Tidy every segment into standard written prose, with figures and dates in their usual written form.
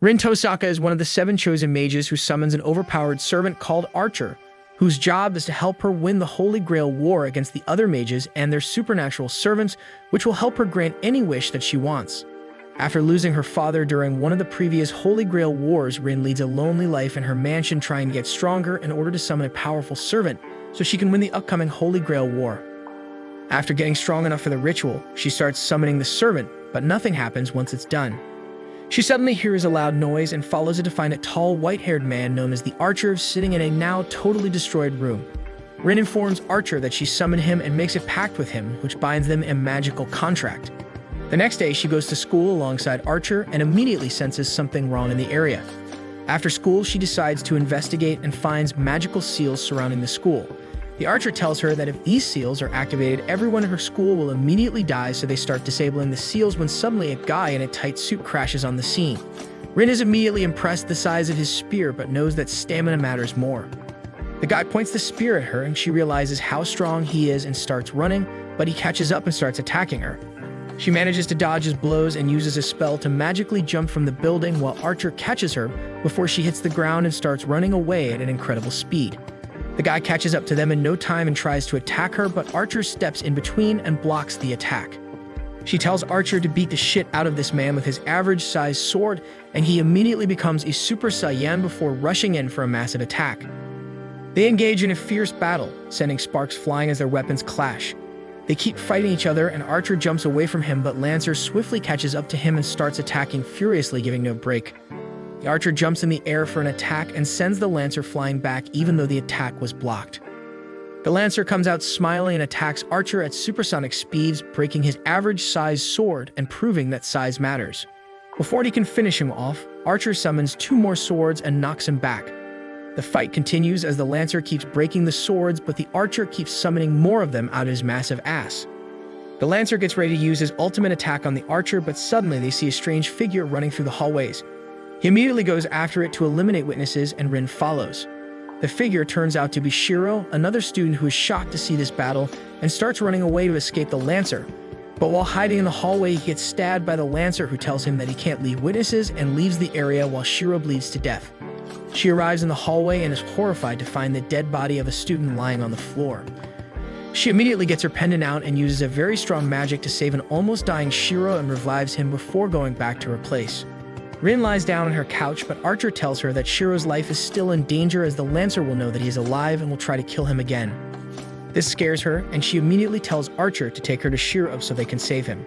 Rin Tohsaka is one of the 7 chosen mages who summons an overpowered servant called Archer, whose job is to help her win the Holy Grail war against the other mages and their supernatural servants, which will help her grant any wish that she wants. After losing her father during one of the previous Holy Grail wars, Rin leads a lonely life in her mansion trying to get stronger in order to summon a powerful servant so she can win the upcoming Holy Grail war. After getting strong enough for the ritual, she starts summoning the servant, but nothing happens once it's done. She suddenly hears a loud noise and follows it to find a tall, white-haired man known as the Archer sitting in a now totally destroyed room. Rin informs Archer that she summoned him and makes a pact with him, which binds them in a magical contract. The next day, she goes to school alongside Archer and immediately senses something wrong in the area. After school, she decides to investigate and finds magical seals surrounding the school. The Archer tells her that if these seals are activated, everyone in her school will immediately die, so they start disabling the seals when suddenly a guy in a tight suit crashes on the scene. Rin is immediately impressed the size of his spear, but knows that stamina matters more. The guy points the spear at her and she realizes how strong he is and starts running, but he catches up and starts attacking her. She manages to dodge his blows and uses a spell to magically jump from the building while Archer catches her before she hits the ground and starts running away at an incredible speed. The guy catches up to them in no time and tries to attack her, but Archer steps in between and blocks the attack. She tells Archer to beat the shit out of this man with his average-sized sword, and he immediately becomes a Super Saiyan before rushing in for a massive attack. They engage in a fierce battle, sending sparks flying as their weapons clash. They keep fighting each other, and Archer jumps away from him, but Lancer swiftly catches up to him and starts attacking furiously, giving no break. The Archer jumps in the air for an attack and sends the Lancer flying back even though the attack was blocked. The Lancer comes out smiling and attacks Archer at supersonic speeds, breaking his average-sized sword and proving that size matters. Before he can finish him off, Archer summons 2 more swords and knocks him back. The fight continues as the Lancer keeps breaking the swords, but the Archer keeps summoning more of them out of his massive ass. The Lancer gets ready to use his ultimate attack on the Archer, but suddenly they see a strange figure running through the hallways. He immediately goes after it to eliminate witnesses, and Rin follows. The figure turns out to be Shiro, another student who is shocked to see this battle and starts running away to escape the Lancer. But while hiding in the hallway, he gets stabbed by the Lancer, who tells him that he can't leave witnesses and leaves the area while Shiro bleeds to death. She arrives in the hallway and is horrified to find the dead body of a student lying on the floor. She immediately gets her pendant out and uses a very strong magic to save an almost dying Shiro and revives him before going back to her place. Rin lies down on her couch, but Archer tells her that Shiro's life is still in danger as the Lancer will know that he is alive and will try to kill him again. This scares her, and she immediately tells Archer to take her to Shiro so they can save him.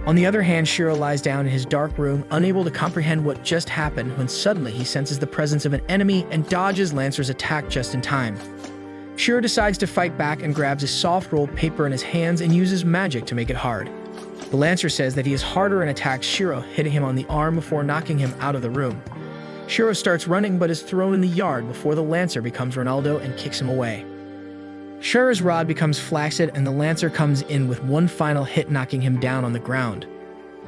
On the other hand, Shiro lies down in his dark room, unable to comprehend what just happened, when suddenly he senses the presence of an enemy and dodges Lancer's attack just in time. Shiro decides to fight back and grabs a soft rolled paper in his hands and uses magic to make it hard. The Lancer says that he is harder and attacks Shiro, hitting him on the arm before knocking him out of the room. Shiro starts running but is thrown in the yard before the Lancer becomes Ronaldo and kicks him away. Shiro's rod becomes flaccid and the Lancer comes in with one final hit, knocking him down on the ground.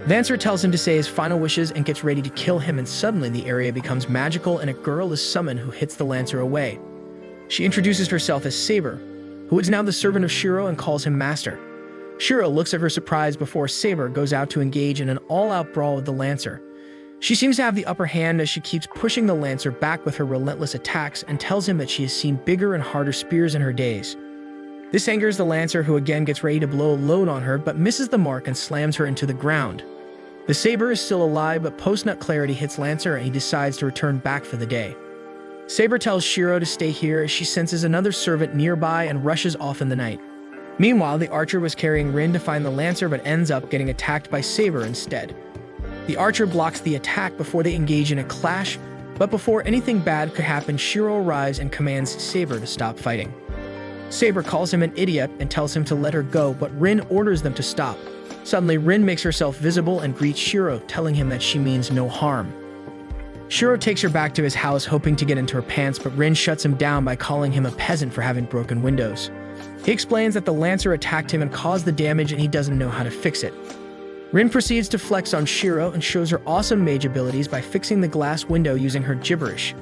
Lancer tells him to say his final wishes and gets ready to kill him, and suddenly the area becomes magical and a girl is summoned who hits the Lancer away. She introduces herself as Saber, who is now the servant of Shiro, and calls him Master. Shiro looks at her surprised before Saber goes out to engage in an all-out brawl with the Lancer. She seems to have the upper hand as she keeps pushing the Lancer back with her relentless attacks and tells him that she has seen bigger and harder spears in her days. This angers the Lancer, who again gets ready to blow a load on her but misses the mark and slams her into the ground. The Saber is still alive, but post-nut clarity hits Lancer and he decides to return back for the day. Saber tells Shiro to stay here as she senses another servant nearby and rushes off in the night. Meanwhile, the Archer was carrying Rin to find the Lancer but ends up getting attacked by Saber instead. The Archer blocks the attack before they engage in a clash, but before anything bad could happen, Shiro arrives and commands Saber to stop fighting. Saber calls him an idiot and tells him to let her go, but Rin orders them to stop. Suddenly, Rin makes herself visible and greets Shiro, telling him that she means no harm. Shiro takes her back to his house, hoping to get into her pants, but Rin shuts him down by calling him a peasant for having broken windows. He explains that the Lancer attacked him and caused the damage and he doesn't know how to fix it. Rin proceeds to flex on Shiro and shows her awesome mage abilities by fixing the glass window using her gibberish.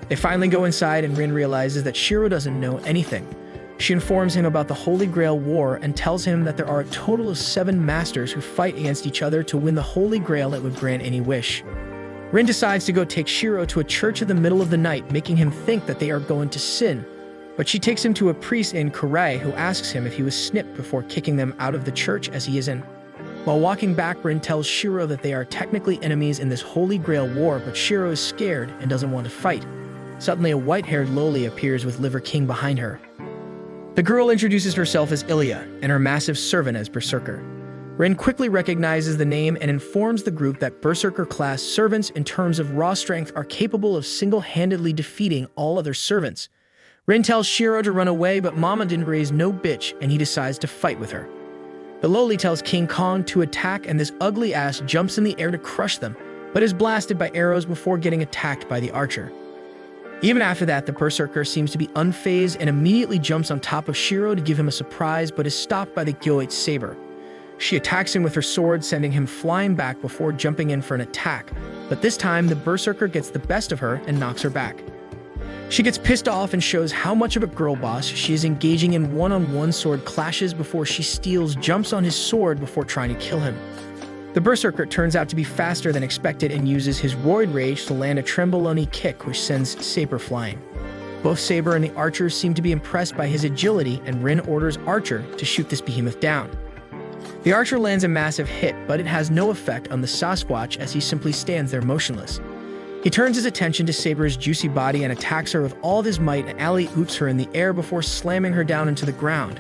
They finally go inside and Rin realizes that Shiro doesn't know anything. She informs him about the Holy Grail War and tells him that there are a total of 7 masters who fight against each other to win the Holy Grail that would grant any wish. Rin decides to go take Shiro to a church in the middle of the night, making him think that they are going to sin. But she takes him to a priest in Kurai who asks him if he was snipped before kicking them out of the church as he is in. While walking back, Rin tells Shiro that they are technically enemies in this Holy Grail war, but Shiro is scared and doesn't want to fight. Suddenly, a white-haired loli appears with Liver King behind her. The girl introduces herself as Ilya and her massive servant as Berserker. Rin quickly recognizes the name and informs the group that Berserker-class servants in terms of raw strength are capable of single-handedly defeating all other servants. Rin tells Shiro to run away, but Mama didn't raise no bitch, and he decides to fight with her. The loli tells King Kong to attack, and this ugly ass jumps in the air to crush them, but is blasted by arrows before getting attacked by the archer. Even after that, the Berserker seems to be unfazed and immediately jumps on top of Shiro to give him a surprise, but is stopped by the Gyoite saber. She attacks him with her sword, sending him flying back before jumping in for an attack, but this time the Berserker gets the best of her and knocks her back. She gets pissed off and shows how much of a girl boss she is, engaging in one-on-one sword clashes before she jumps on his sword before trying to kill him. The Berserker turns out to be faster than expected and uses his Roid Rage to land a Tremboloni kick which sends Saber flying. Both Saber and the Archer seem to be impressed by his agility, and Rin orders Archer to shoot this behemoth down. The Archer lands a massive hit, but it has no effect on the Sasquatch as he simply stands there motionless. He turns his attention to Saber's juicy body and attacks her with all of his might and alley-oops her in the air before slamming her down into the ground.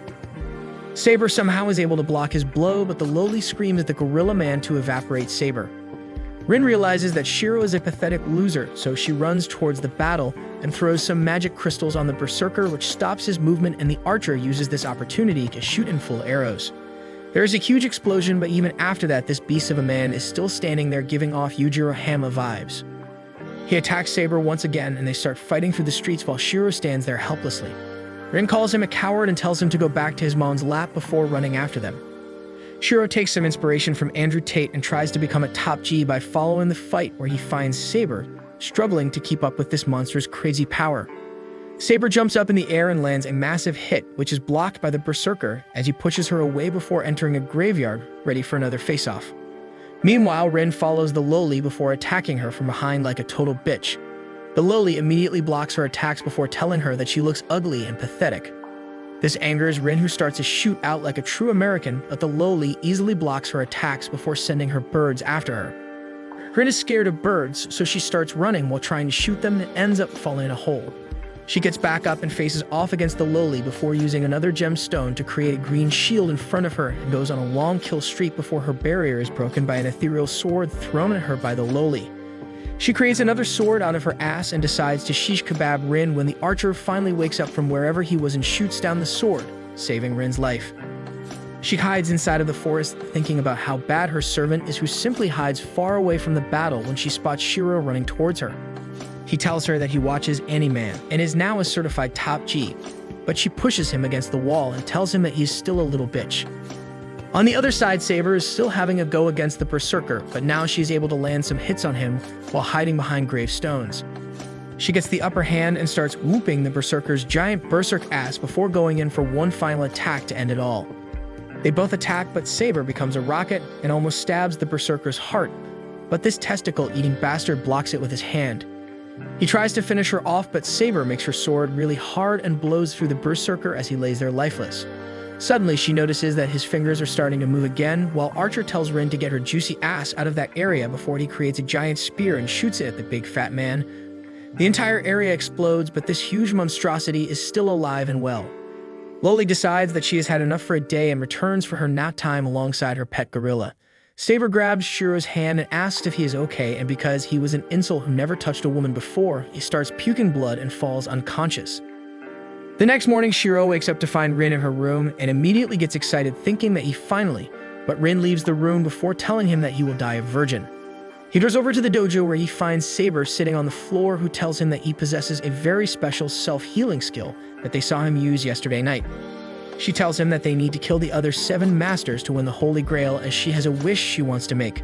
Saber somehow is able to block his blow, but the loli screams at the Gorilla Man to evaporate Saber. Rin realizes that Shiro is a pathetic loser, so she runs towards the battle and throws some magic crystals on the Berserker, which stops his movement, and the Archer uses this opportunity to shoot in full arrows. There is a huge explosion, but even after that, this beast of a man is still standing there giving off Yujiro Hama vibes. He attacks Saber once again, and they start fighting through the streets while Shiro stands there helplessly. Rin calls him a coward and tells him to go back to his mom's lap before running after them. Shiro takes some inspiration from Andrew Tate and tries to become a top G by following the fight, where he finds Saber struggling to keep up with this monster's crazy power. Saber jumps up in the air and lands a massive hit, which is blocked by the Berserker as he pushes her away before entering a graveyard, ready for another face-off. Meanwhile, Rin follows the loli before attacking her from behind like a total bitch. The loli immediately blocks her attacks before telling her that she looks ugly and pathetic. This angers Rin, who starts to shoot out like a true American, but the loli easily blocks her attacks before sending her birds after her. Rin is scared of birds, so she starts running while trying to shoot them and ends up falling in a hole. She gets back up and faces off against the loli before using another gemstone to create a green shield in front of her, and goes on a long kill streak before her barrier is broken by an ethereal sword thrown at her by the loli. She creates another sword out of her ass and decides to shish kebab Rin when the Archer finally wakes up from wherever he was and shoots down the sword, saving Rin's life. She hides inside of the forest, thinking about how bad her servant is, who simply hides far away from the battle when she spots Shiro running towards her. He tells her that he watches Animan and is now a certified top G, but she pushes him against the wall and tells him that he's still a little bitch. On the other side, Saber is still having a go against the Berserker, but now she's able to land some hits on him while hiding behind gravestones. She gets the upper hand and starts whooping the Berserker's giant Berserk ass before going in for one final attack to end it all. They both attack, but Saber becomes a rocket and almost stabs the Berserker's heart, but this testicle-eating bastard blocks it with his hand. He tries to finish her off, but Saber makes her sword really hard and blows through the Berserker as he lays there lifeless. Suddenly, she notices that his fingers are starting to move again, while Archer tells Rin to get her juicy ass out of that area before he creates a giant spear and shoots it at the big fat man. The entire area explodes, but this huge monstrosity is still alive and well. Loli decides that she has had enough for a day and returns for her nap time alongside her pet gorilla. Saber grabs Shiro's hand and asks if he is okay, and because he was an incel who never touched a woman before, he starts puking blood and falls unconscious. The next morning, Shiro wakes up to find Rin in her room and immediately gets excited, thinking that he finally, but Rin leaves the room before telling him that he will die a virgin. He goes over to the dojo where he finds Saber sitting on the floor, who tells him that he possesses a very special self-healing skill that they saw him use yesterday night. She tells him that they need to kill the other 7 masters to win the Holy Grail, as she has a wish she wants to make.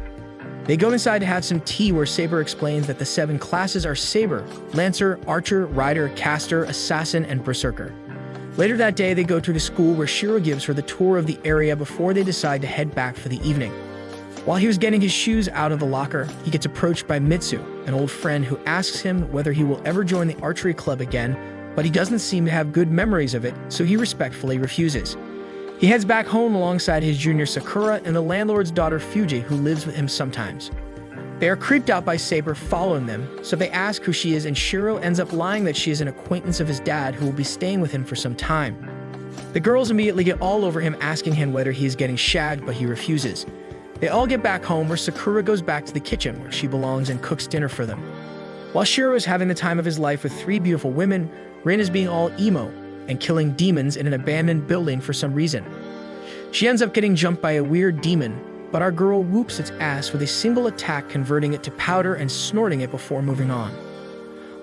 They go inside to have some tea, where Saber explains that the 7 classes are Saber, Lancer, Archer, Rider, Caster, Assassin, and Berserker. Later that day, they go to the school where Shiro gives her the tour of the area before they decide to head back for the evening. While he was getting his shoes out of the locker, he gets approached by Mitsu, an old friend who asks him whether he will ever join the archery club again, but he doesn't seem to have good memories of it, so he respectfully refuses. He heads back home alongside his junior Sakura and the landlord's daughter Fuji, who lives with him sometimes. They are creeped out by Saber following them, so they ask who she is, and Shiro ends up lying that she is an acquaintance of his dad who will be staying with him for some time. The girls immediately get all over him, asking him whether he is getting shagged, but he refuses. They all get back home, where Sakura goes back to the kitchen where she belongs and cooks dinner for them. While Shiro is having the time of his life with 3 beautiful women, Rin is being all emo and killing demons in an abandoned building for some reason. She ends up getting jumped by a weird demon, but our girl whoops its ass with a single attack, converting it to powder and snorting it before moving on.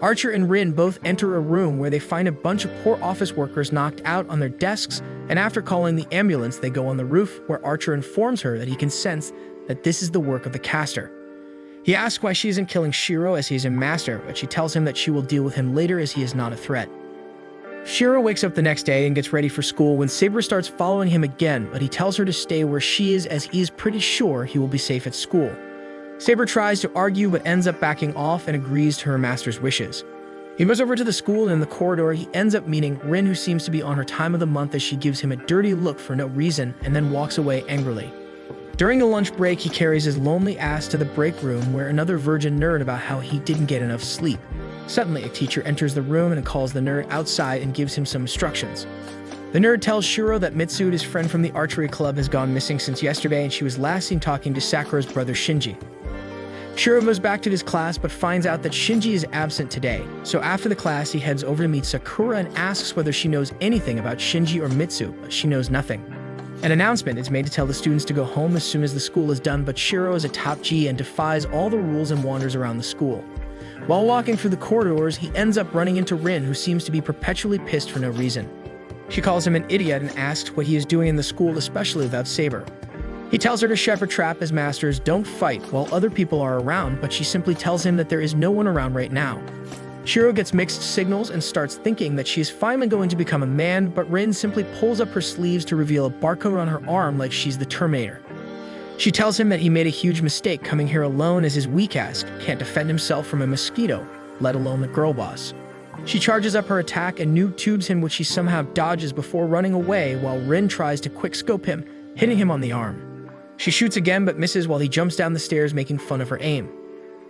Archer and Rin both enter a room where they find a bunch of poor office workers knocked out on their desks, and after calling the ambulance, they go on the roof, where Archer informs her that he can sense that this is the work of the caster. He asks why she isn't killing Shiro as he is a master, but she tells him that she will deal with him later as he is not a threat. Shiro wakes up the next day and gets ready for school when Saber starts following him again, but he tells her to stay where she is as he is pretty sure he will be safe at school. Saber tries to argue but ends up backing off and agrees to her master's wishes. He goes over to the school, and in the corridor he ends up meeting Rin, who seems to be on her time of the month, as she gives him a dirty look for no reason and then walks away angrily. During the lunch break, he carries his lonely ass to the break room where another virgin nerd about how he didn't get enough sleep. Suddenly, a teacher enters the room and calls the nerd outside and gives him some instructions. The nerd tells Shiro that Mitsu, his friend from the archery club, has gone missing since yesterday, and she was last seen talking to Sakura's brother Shinji. Shiro goes back to his class but finds out that Shinji is absent today, so after the class he heads over to meet Sakura and asks whether she knows anything about Shinji or Mitsu, but she knows nothing. An announcement is made to tell the students to go home as soon as the school is done, but Shiro is a top G and defies all the rules and wanders around the school. While walking through the corridors, he ends up running into Rin, who seems to be perpetually pissed for no reason. She calls him an idiot and asks what he is doing in the school, especially without Saber. He tells her to shepherd trap as masters don't fight while other people are around, but she simply tells him that there is no one around right now. Shiro gets mixed signals and starts thinking that she is finally going to become a man, but Rin simply pulls up her sleeves to reveal a barcode on her arm like she's the Terminator. She tells him that he made a huge mistake coming here alone, as his weak ass can't defend himself from a mosquito, let alone the girl boss. She charges up her attack and noob tubes him, which he somehow dodges before running away, while Rin tries to quickscope him, hitting him on the arm. She shoots again but misses while he jumps down the stairs, making fun of her aim.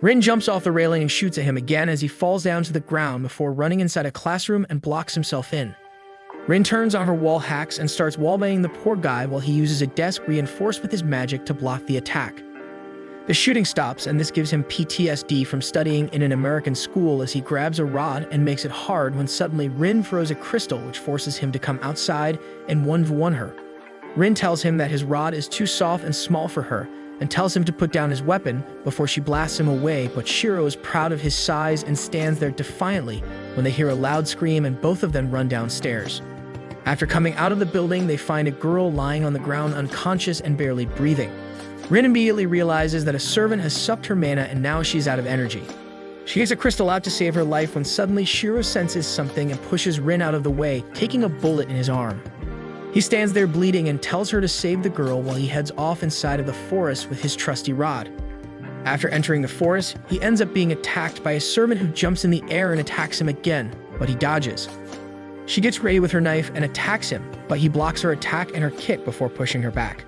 Rin jumps off the railing and shoots at him again as he falls down to the ground before running inside a classroom and blocks himself in. Rin turns on her wall hacks and starts wallbanging the poor guy while he uses a desk reinforced with his magic to block the attack. The shooting stops, and this gives him PTSD from studying in an American school, as he grabs a rod and makes it hard when suddenly Rin throws a crystal which forces him to come outside and 1v1 her. Rin tells him that his rod is too soft and small for her and tells him to put down his weapon before she blasts him away, but Shiro is proud of his size and stands there defiantly when they hear a loud scream, and both of them run downstairs. After coming out of the building, they find a girl lying on the ground unconscious and barely breathing. Rin immediately realizes that a servant has sucked her mana and now she's out of energy. She gets a crystal out to save her life when suddenly Shiro senses something and pushes Rin out of the way, taking a bullet in his arm. He stands there bleeding and tells her to save the girl while he heads off inside of the forest with his trusty rod. After entering the forest, he ends up being attacked by a servant who jumps in the air and attacks him again, but he dodges. She gets ready with her knife and attacks him, but he blocks her attack and her kick before pushing her back.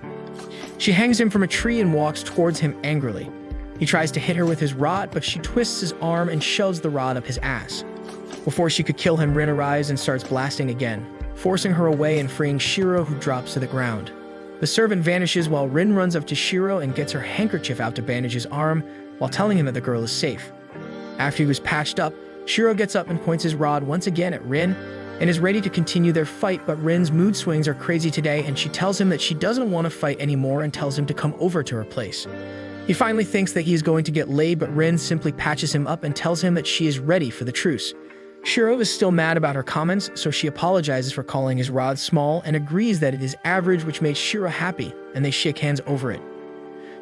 She hangs him from a tree and walks towards him angrily. He tries to hit her with his rod, but she twists his arm and shoves the rod up his ass. Before she could kill him, Rin arrives and starts blasting again, forcing her away and freeing Shiro, who drops to the ground. The servant vanishes while Rin runs up to Shiro and gets her handkerchief out to bandage his arm while telling him that the girl is safe. After he was patched up, Shiro gets up and points his rod once again at Rin and is ready to continue their fight, but Rin's mood swings are crazy today and she tells him that she doesn't want to fight anymore and tells him to come over to her place. He finally thinks that he is going to get laid, but Rin simply patches him up and tells him that she is ready for the truce. Shiro is still mad about her comments, so she apologizes for calling his rod small and agrees that it is average, which makes Shiro happy, and they shake hands over it.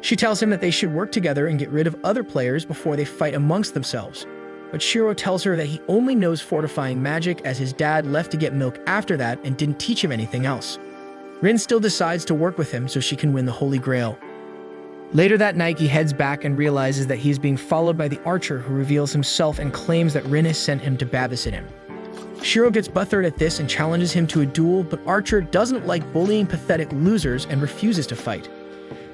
She tells him that they should work together and get rid of other players before they fight amongst themselves. But Shiro tells her that he only knows fortifying magic, as his dad left to get milk after that and didn't teach him anything else. Rin still decides to work with him so she can win the Holy Grail. Later that night, he heads back and realizes that he's being followed by the archer, who reveals himself and claims that Rin has sent him to babysit him. Shiro gets butthurt at this and challenges him to a duel, but Archer doesn't like bullying pathetic losers and refuses to fight.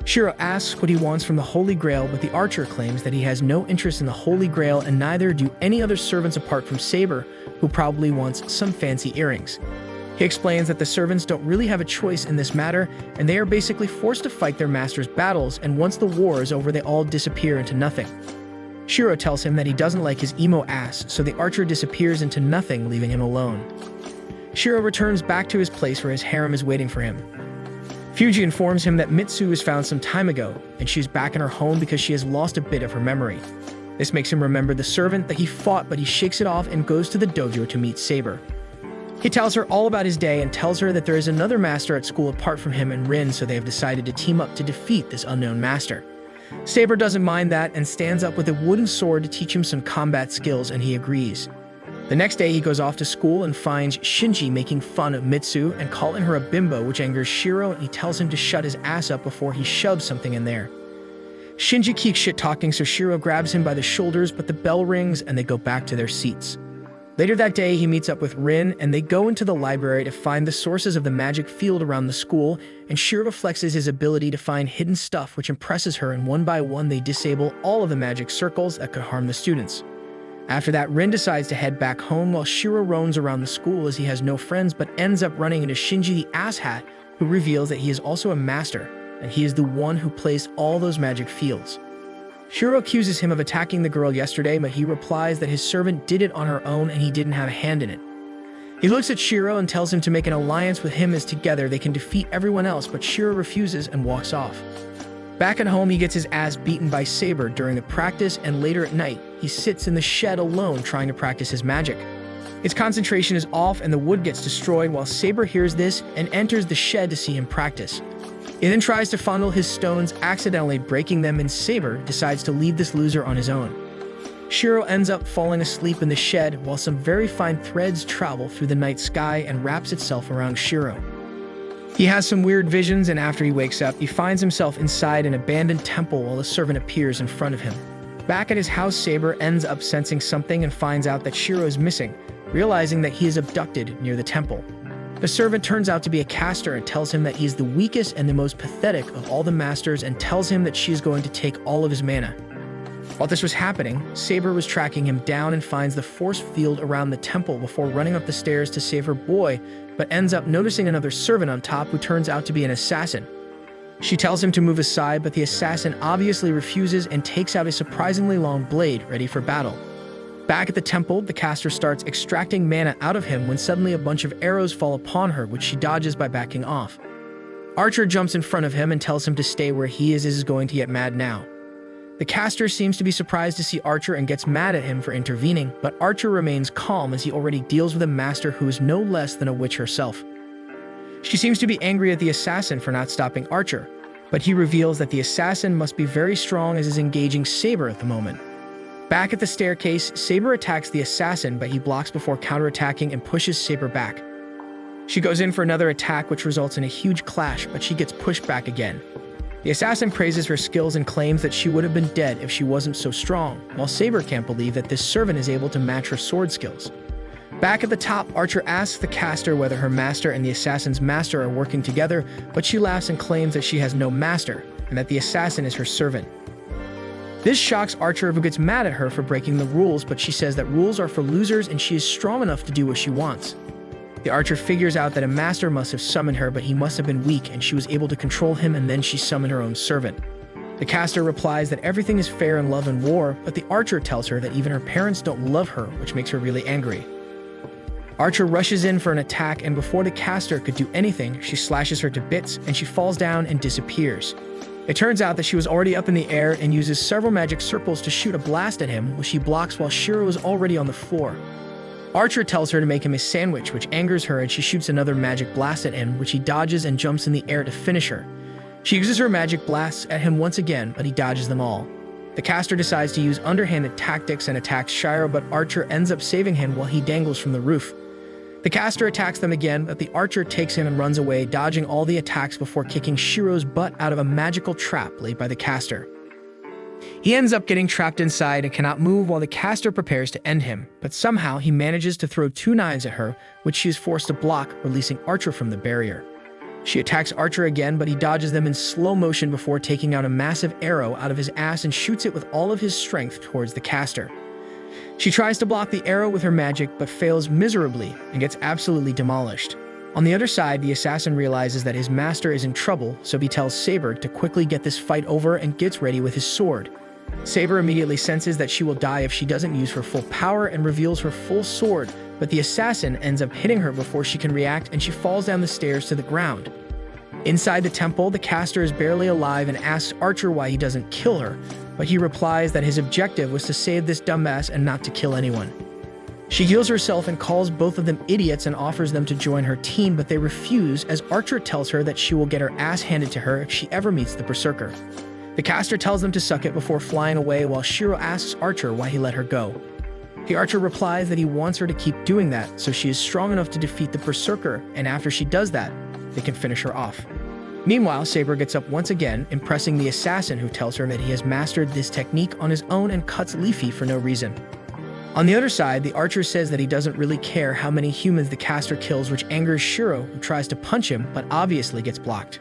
Shiro asks what he wants from the Holy Grail, but the archer claims that he has no interest in the Holy Grail, and neither do any other servants apart from Saber, who probably wants some fancy earrings. He explains that the servants don't really have a choice in this matter, and they are basically forced to fight their master's battles, and once the war is over, they all disappear into nothing. Shiro tells him that he doesn't like his emo ass, so the archer disappears into nothing, leaving him alone. Shiro returns back to his place where his harem is waiting for him. Fuji informs him that Mitsu was found some time ago, and she's back in her home because she has lost a bit of her memory. This makes him remember the servant that he fought, but he shakes it off and goes to the dojo to meet Saber. He tells her all about his day and tells her that there is another master at school apart from him and Rin, so they have decided to team up to defeat this unknown master. Saber doesn't mind that and stands up with a wooden sword to teach him some combat skills, and he agrees. The next day, he goes off to school and finds Shinji making fun of Mitsu and calling her a bimbo, which angers Shiro, and he tells him to shut his ass up before he shoves something in there. Shinji keeps shit-talking, so Shiro grabs him by the shoulders, but the bell rings and they go back to their seats. Later that day, he meets up with Rin, and they go into the library to find the sources of the magic field around the school, and Shiro flexes his ability to find hidden stuff, which impresses her, and one by one they disable all of the magic circles that could harm the students. After that, Rin decides to head back home while Shiro roams around the school as he has no friends, but ends up running into Shinji the asshat, who reveals that he is also a master, and he is the one who placed all those magic fields. Shiro accuses him of attacking the girl yesterday, but he replies that his servant did it on her own and he didn't have a hand in it. He looks at Shiro and tells him to make an alliance with him as together they can defeat everyone else, but Shiro refuses and walks off. Back at home, he gets his ass beaten by Saber during the practice, and later at night, he sits in the shed alone trying to practice his magic. His concentration is off and the wood gets destroyed while Saber hears this and enters the shed to see him practice. He then tries to fondle his stones, accidentally breaking them, and Saber decides to leave this loser on his own. Shiro ends up falling asleep in the shed while some very fine threads travel through the night sky and wraps itself around Shiro. He has some weird visions, and after he wakes up, he finds himself inside an abandoned temple while a servant appears in front of him. Back at his house, Saber ends up sensing something and finds out that Shiro is missing, realizing that he is abducted near the temple. The servant turns out to be a caster and tells him that he is the weakest and the most pathetic of all the masters, and tells him that she is going to take all of his mana. While this was happening, Saber was tracking him down and finds the force field around the temple before running up the stairs to save her boy, but ends up noticing another servant on top who turns out to be an assassin. She tells him to move aside, but the assassin obviously refuses and takes out a surprisingly long blade ready for battle. Back at the temple, the caster starts extracting mana out of him when suddenly a bunch of arrows fall upon her, which she dodges by backing off. Archer jumps in front of him and tells him to stay where he is going to get mad now. The caster seems to be surprised to see Archer and gets mad at him for intervening, but Archer remains calm as he already deals with a master who is no less than a witch herself. She seems to be angry at the assassin for not stopping Archer, but he reveals that the assassin must be very strong as is engaging Saber at the moment. Back at the staircase, Saber attacks the assassin, but he blocks before counterattacking and pushes Saber back. She goes in for another attack, which results in a huge clash, but she gets pushed back again. The assassin praises her skills and claims that she would have been dead if she wasn't so strong, while Saber can't believe that this servant is able to match her sword skills. Back at the top, Archer asks the caster whether her master and the assassin's master are working together, but she laughs and claims that she has no master, and that the assassin is her servant. This shocks Archer, who gets mad at her for breaking the rules, but she says that rules are for losers and she is strong enough to do what she wants. The archer figures out that a master must have summoned her, but he must have been weak and she was able to control him, and then she summoned her own servant. The caster replies that everything is fair in love and war, but the archer tells her that even her parents don't love her, which makes her really angry. Archer rushes in for an attack, and before the caster could do anything, she slashes her to bits and she falls down and disappears. It turns out that she was already up in the air and uses several magic circles to shoot a blast at him, which he blocks while Shiro is already on the floor. Archer tells her to make him a sandwich, which angers her, and she shoots another magic blast at him, which he dodges and jumps in the air to finish her. She uses her magic blasts at him once again, but he dodges them all. The caster decides to use underhanded tactics and attacks Shiro, but Archer ends up saving him while he dangles from the roof. The caster attacks them again, but the archer takes him and runs away, dodging all the attacks before kicking Shiro's butt out of a magical trap laid by the caster. He ends up getting trapped inside and cannot move while the caster prepares to end him, but somehow he manages to throw 2 knives at her, which she is forced to block, releasing Archer from the barrier. She attacks Archer again, but he dodges them in slow motion before taking out a massive arrow out of his ass and shoots it with all of his strength towards the caster. She tries to block the arrow with her magic, but fails miserably and gets absolutely demolished. On the other side, the assassin realizes that his master is in trouble, so he tells Saber to quickly get this fight over and gets ready with his sword. Saber immediately senses that she will die if she doesn't use her full power and reveals her full sword, but the assassin ends up hitting her before she can react and she falls down the stairs to the ground. Inside the temple, the caster is barely alive and asks Archer why he doesn't kill her, but he replies that his objective was to save this dumbass and not to kill anyone. She heals herself and calls both of them idiots and offers them to join her team, but they refuse as Archer tells her that she will get her ass handed to her if she ever meets the berserker. The caster tells them to suck it before flying away while Shiro asks Archer why he let her go. The archer replies that he wants her to keep doing that so she is strong enough to defeat the berserker, and after she does that, they can finish her off. Meanwhile, Saber gets up once again, impressing the assassin who tells her that he has mastered this technique on his own and cuts Leafy for no reason. On the other side, the archer says that he doesn't really care how many humans the caster kills, which angers Shiro, who tries to punch him but obviously gets blocked.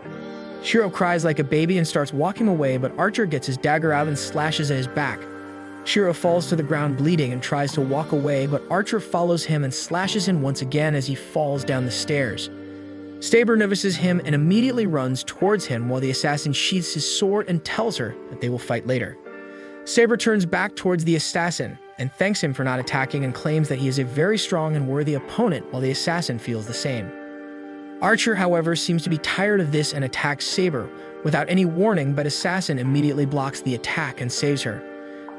Shiro cries like a baby and starts walking away, but Archer gets his dagger out and slashes at his back. Shiro falls to the ground bleeding and tries to walk away, but Archer follows him and slashes him once again as he falls down the stairs. Saber notices him and immediately runs towards him while the assassin sheaths his sword and tells her that they will fight later. Saber turns back towards the assassin and thanks him for not attacking and claims that he is a very strong and worthy opponent while the assassin feels the same. Archer, however, seems to be tired of this and attacks Saber without any warning, but Assassin immediately blocks the attack and saves her.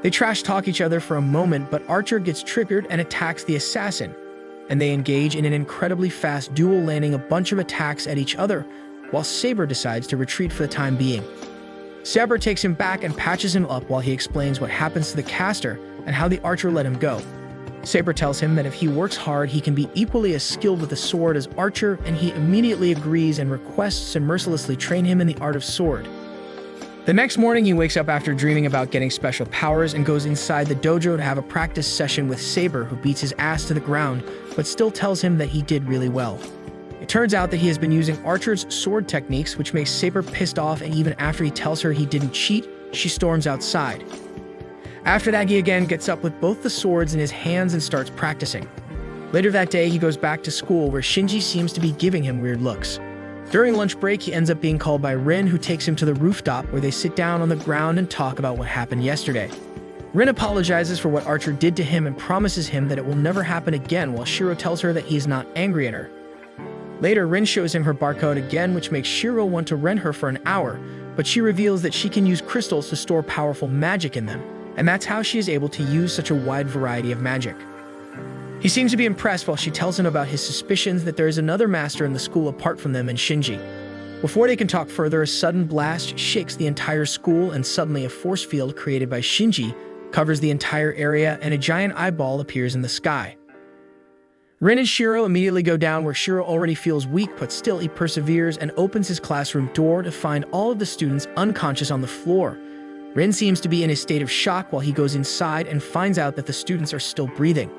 They trash talk each other for a moment, but Archer gets triggered and attacks the assassin, and they engage in an incredibly fast duel, landing a bunch of attacks at each other, while Saber decides to retreat for the time being. Saber takes him back and patches him up while he explains what happens to the caster and how the archer let him go. Saber tells him that if he works hard, he can be equally as skilled with the sword as Archer, and he immediately agrees and requests to mercilessly train him in the art of sword. The next morning, he wakes up after dreaming about getting special powers and goes inside the dojo to have a practice session with Saber, who beats his ass to the ground, but still tells him that he did really well. It turns out that he has been using Archer's sword techniques, which makes Saber pissed off, and even after he tells her he didn't cheat, she storms outside. After that, he again gets up with both the swords in his hands and starts practicing. Later that day, he goes back to school where Shinji seems to be giving him weird looks. During lunch break, he ends up being called by Rin, who takes him to the rooftop where they sit down on the ground and talk about what happened yesterday. Rin apologizes for what Archer did to him and promises him that it will never happen again, while Shiro tells her that he is not angry at her. Later, Rin shows him her barcode again, which makes Shiro want to rent her for an hour, but she reveals that she can use crystals to store powerful magic in them, and that's how she is able to use such a wide variety of magic. He seems to be impressed while she tells him about his suspicions that there is another master in the school apart from them and Shinji. Before they can talk further, a sudden blast shakes the entire school, and suddenly a force field created by Shinji covers the entire area and a giant eyeball appears in the sky. Rin and Shiro immediately go down where Shiro already feels weak, but still he perseveres and opens his classroom door to find all of the students unconscious on the floor. Rin seems to be in a state of shock while he goes inside and finds out that the students are still breathing.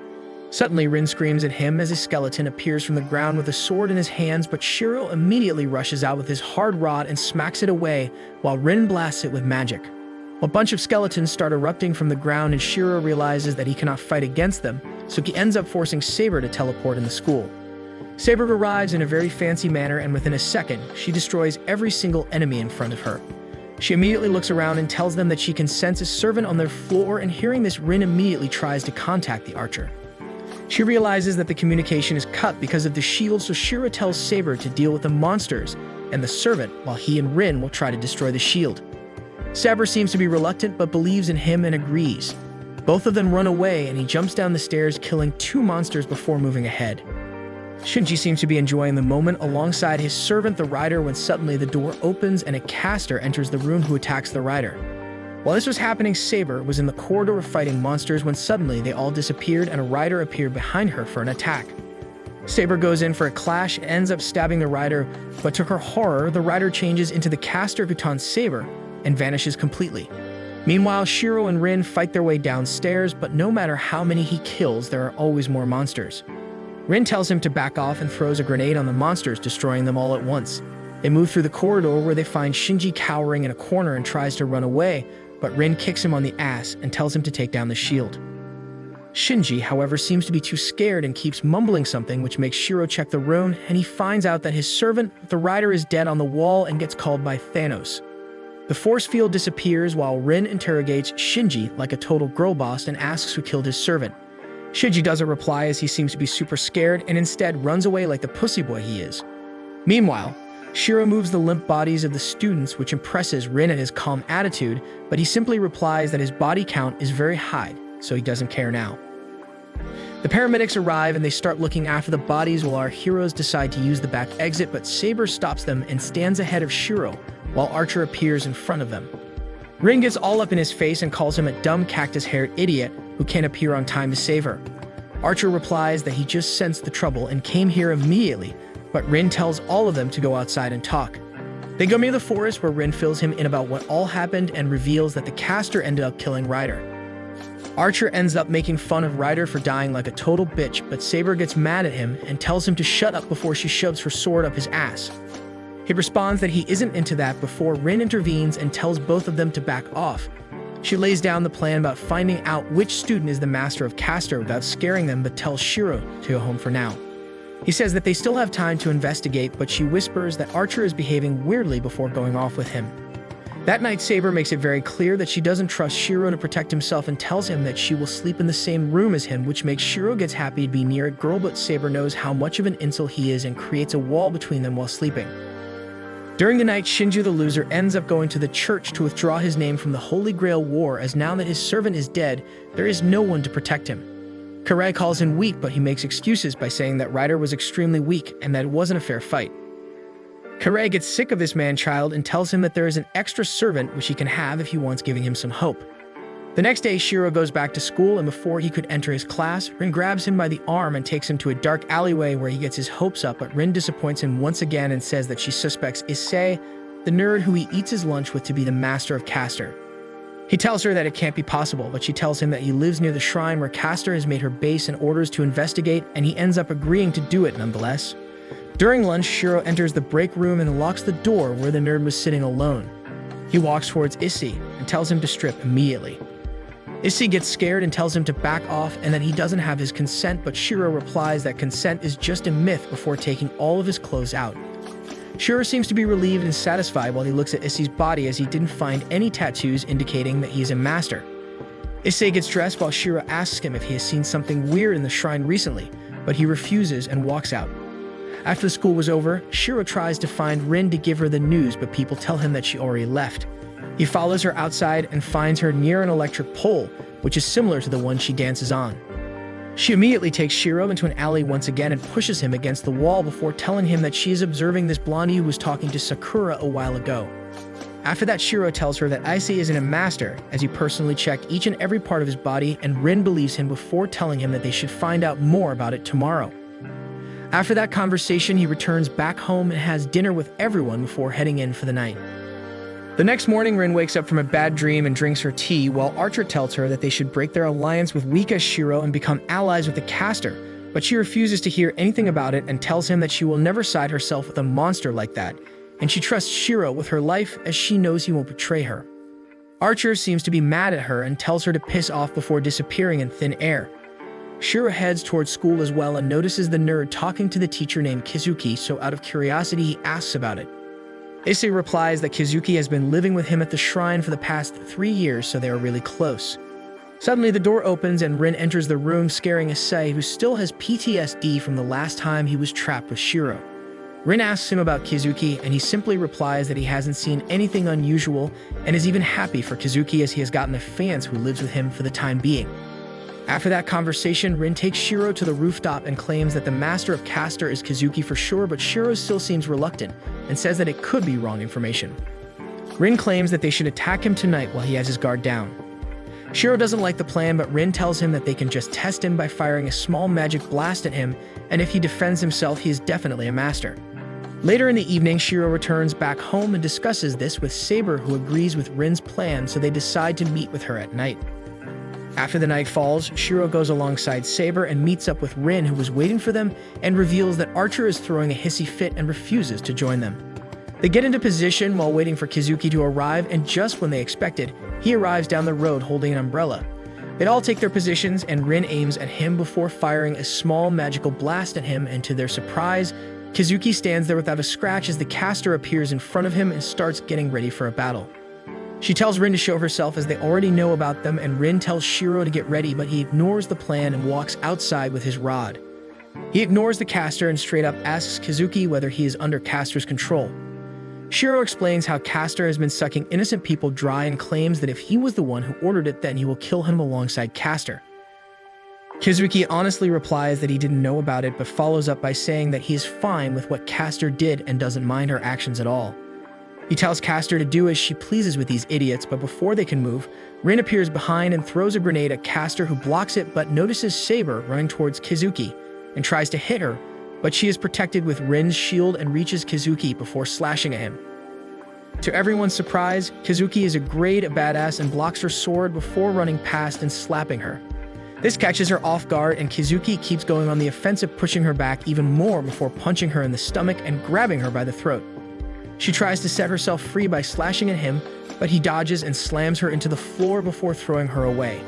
Suddenly, Rin screams at him as a skeleton appears from the ground with a sword in his hands, but Shiro immediately rushes out with his hard rod and smacks it away while Rin blasts it with magic. A bunch of skeletons start erupting from the ground, and Shiro realizes that he cannot fight against them, so he ends up forcing Saber to teleport in the school. Saber arrives in a very fancy manner, and within a second, she destroys every single enemy in front of her. She immediately looks around and tells them that she can sense a servant on their floor, and hearing this, Rin immediately tries to contact the archer. She realizes that the communication is cut because of the shield, so Shiro tells Saber to deal with the monsters and the servant while he and Rin will try to destroy the shield. Saber seems to be reluctant but believes in him and agrees. Both of them run away and he jumps down the stairs, killing 2 monsters before moving ahead. Shinji seems to be enjoying the moment alongside his servant, the rider, when suddenly the door opens and a caster enters the room who attacks the rider. While this was happening, Saber was in the corridor fighting monsters when suddenly they all disappeared and a rider appeared behind her for an attack. Saber goes in for a clash and ends up stabbing the rider, but to her horror, the rider changes into the caster Gutan's Saber and vanishes completely. Meanwhile, Shiro and Rin fight their way downstairs, but no matter how many he kills, there are always more monsters. Rin tells him to back off and throws a grenade on the monsters, destroying them all at once. They move through the corridor where they find Shinji cowering in a corner and tries to run away, but Rin kicks him on the ass and tells him to take down the shield. Shinji, however, seems to be too scared and keeps mumbling something, which makes Shiro check the rune, and he finds out that his servant, the rider, is dead on the wall and gets called by Thanos. The force field disappears while Rin interrogates Shinji like a total girl boss and asks who killed his servant. Shinji doesn't reply as he seems to be super scared and instead runs away like the pussy boy he is. Meanwhile, Shiro moves the limp bodies of the students, which impresses Rin at his calm attitude, but he simply replies that his body count is very high, so he doesn't care now. The paramedics arrive and they start looking after the bodies while our heroes decide to use the back exit, but Saber stops them and stands ahead of Shiro, while Archer appears in front of them. Rin gets all up in his face and calls him a dumb cactus-haired idiot who can't appear on time to save her. Archer replies that he just sensed the trouble and came here immediately, but Rin tells all of them to go outside and talk. They go near the forest where Rin fills him in about what all happened and reveals that the caster ended up killing Ryder. Archer ends up making fun of Ryder for dying like a total bitch, but Saber gets mad at him and tells him to shut up before she shoves her sword up his ass. He responds that he isn't into that before Rin intervenes and tells both of them to back off. She lays down the plan about finding out which student is the master of caster without scaring them, but tells Shiro to go home for now. He says that they still have time to investigate, but she whispers that Archer is behaving weirdly before going off with him. That night, Saber makes it very clear that she doesn't trust Shiro to protect himself and tells him that she will sleep in the same room as him, which makes Shiro gets happy to be near a girl, but Saber knows how much of an incel he is and creates a wall between them while sleeping. During the night, Shinju the loser ends up going to the church to withdraw his name from the Holy Grail War, as now that his servant is dead, there is no one to protect him. Karai calls him weak, but he makes excuses by saying that Ryder was extremely weak and that it wasn't a fair fight. Karai gets sick of this man-child and tells him that there is an extra servant which he can have if he wants, giving him some hope. The next day, Shiro goes back to school, and before he could enter his class, Rin grabs him by the arm and takes him to a dark alleyway where he gets his hopes up, but Rin disappoints him once again and says that she suspects Issei, the nerd who he eats his lunch with, to be the master of caster. He tells her that it can't be possible, but she tells him that he lives near the shrine where Caster has made her base and orders to investigate, and he ends up agreeing to do it nonetheless. During lunch, Shiro enters the break room and locks the door where the nerd was sitting alone. He walks towards Issei and tells him to strip immediately. Issei gets scared and tells him to back off and that he doesn't have his consent, but Shiro replies that consent is just a myth before taking all of his clothes out. Shiro seems to be relieved and satisfied while he looks at Issei's body, as he didn't find any tattoos indicating that he is a master. Issei gets dressed while Shiro asks him if he has seen something weird in the shrine recently, but he refuses and walks out. After the school was over, Shiro tries to find Rin to give her the news, but people tell him that she already left. He follows her outside and finds her near an electric pole, which is similar to the one she dances on. She immediately takes Shiro into an alley once again and pushes him against the wall before telling him that she is observing this blondie who was talking to Sakura a while ago. After that, Shiro tells her that Issei isn't a master, as he personally checked each and every part of his body, and Rin believes him before telling him that they should find out more about it tomorrow. After that conversation, he returns back home and has dinner with everyone before heading in for the night. The next morning, Rin wakes up from a bad dream and drinks her tea, while Archer tells her that they should break their alliance with Wika Shiro and become allies with the caster, but she refuses to hear anything about it and tells him that she will never side herself with a monster like that, and she trusts Shiro with her life as she knows he won't betray her. Archer seems to be mad at her and tells her to piss off before disappearing in thin air. Shiro heads towards school as well and notices the nerd talking to the teacher named Kizuki, so out of curiosity he asks about it. Issei replies that Kizuki has been living with him at the shrine for the past 3 years, so they are really close. Suddenly the door opens and Rin enters the room, scaring Issei, who still has PTSD from the last time he was trapped with Shiro. Rin asks him about Kizuki, and he simply replies that he hasn't seen anything unusual and is even happy for Kizuki as he has gotten a fan who lives with him for the time being. After that conversation, Rin takes Shiro to the rooftop and claims that the master of caster is Kizuki for sure, but Shiro still seems reluctant and says that it could be wrong information. Rin claims that they should attack him tonight while he has his guard down. Shiro doesn't like the plan, but Rin tells him that they can just test him by firing a small magic blast at him, and if he defends himself, he is definitely a master. Later in the evening, Shiro returns back home and discusses this with Saber, who agrees with Rin's plan, so they decide to meet with her at night. After the night falls, Shiro goes alongside Saber and meets up with Rin, who was waiting for them, and reveals that Archer is throwing a hissy fit and refuses to join them. They get into position while waiting for Kizuki to arrive, and just when they expected, he arrives down the road holding an umbrella. They all take their positions, and Rin aims at him before firing a small magical blast at him, and to their surprise, Kizuki stands there without a scratch as the caster appears in front of him and starts getting ready for a battle. She tells Rin to show herself as they already know about them, and Rin tells Shiro to get ready, but he ignores the plan and walks outside with his rod. He ignores the caster and straight up asks Kizuki whether he is under caster's control. Shiro explains how Caster has been sucking innocent people dry and claims that if he was the one who ordered it, then he will kill him alongside Caster. Kizuki honestly replies that he didn't know about it, but follows up by saying that he is fine with what Caster did and doesn't mind her actions at all. He tells Caster to do as she pleases with these idiots, but before they can move, Rin appears behind and throws a grenade at Caster, who blocks it but notices Saber running towards Kizuki and tries to hit her, but she is protected with Rin's shield and reaches Kizuki before slashing at him. To everyone's surprise, Kizuki is a great badass and blocks her sword before running past and slapping her. This catches her off guard, and Kizuki keeps going on the offensive, pushing her back even more before punching her in the stomach and grabbing her by the throat. She tries to set herself free by slashing at him, but he dodges and slams her into the floor before throwing her away.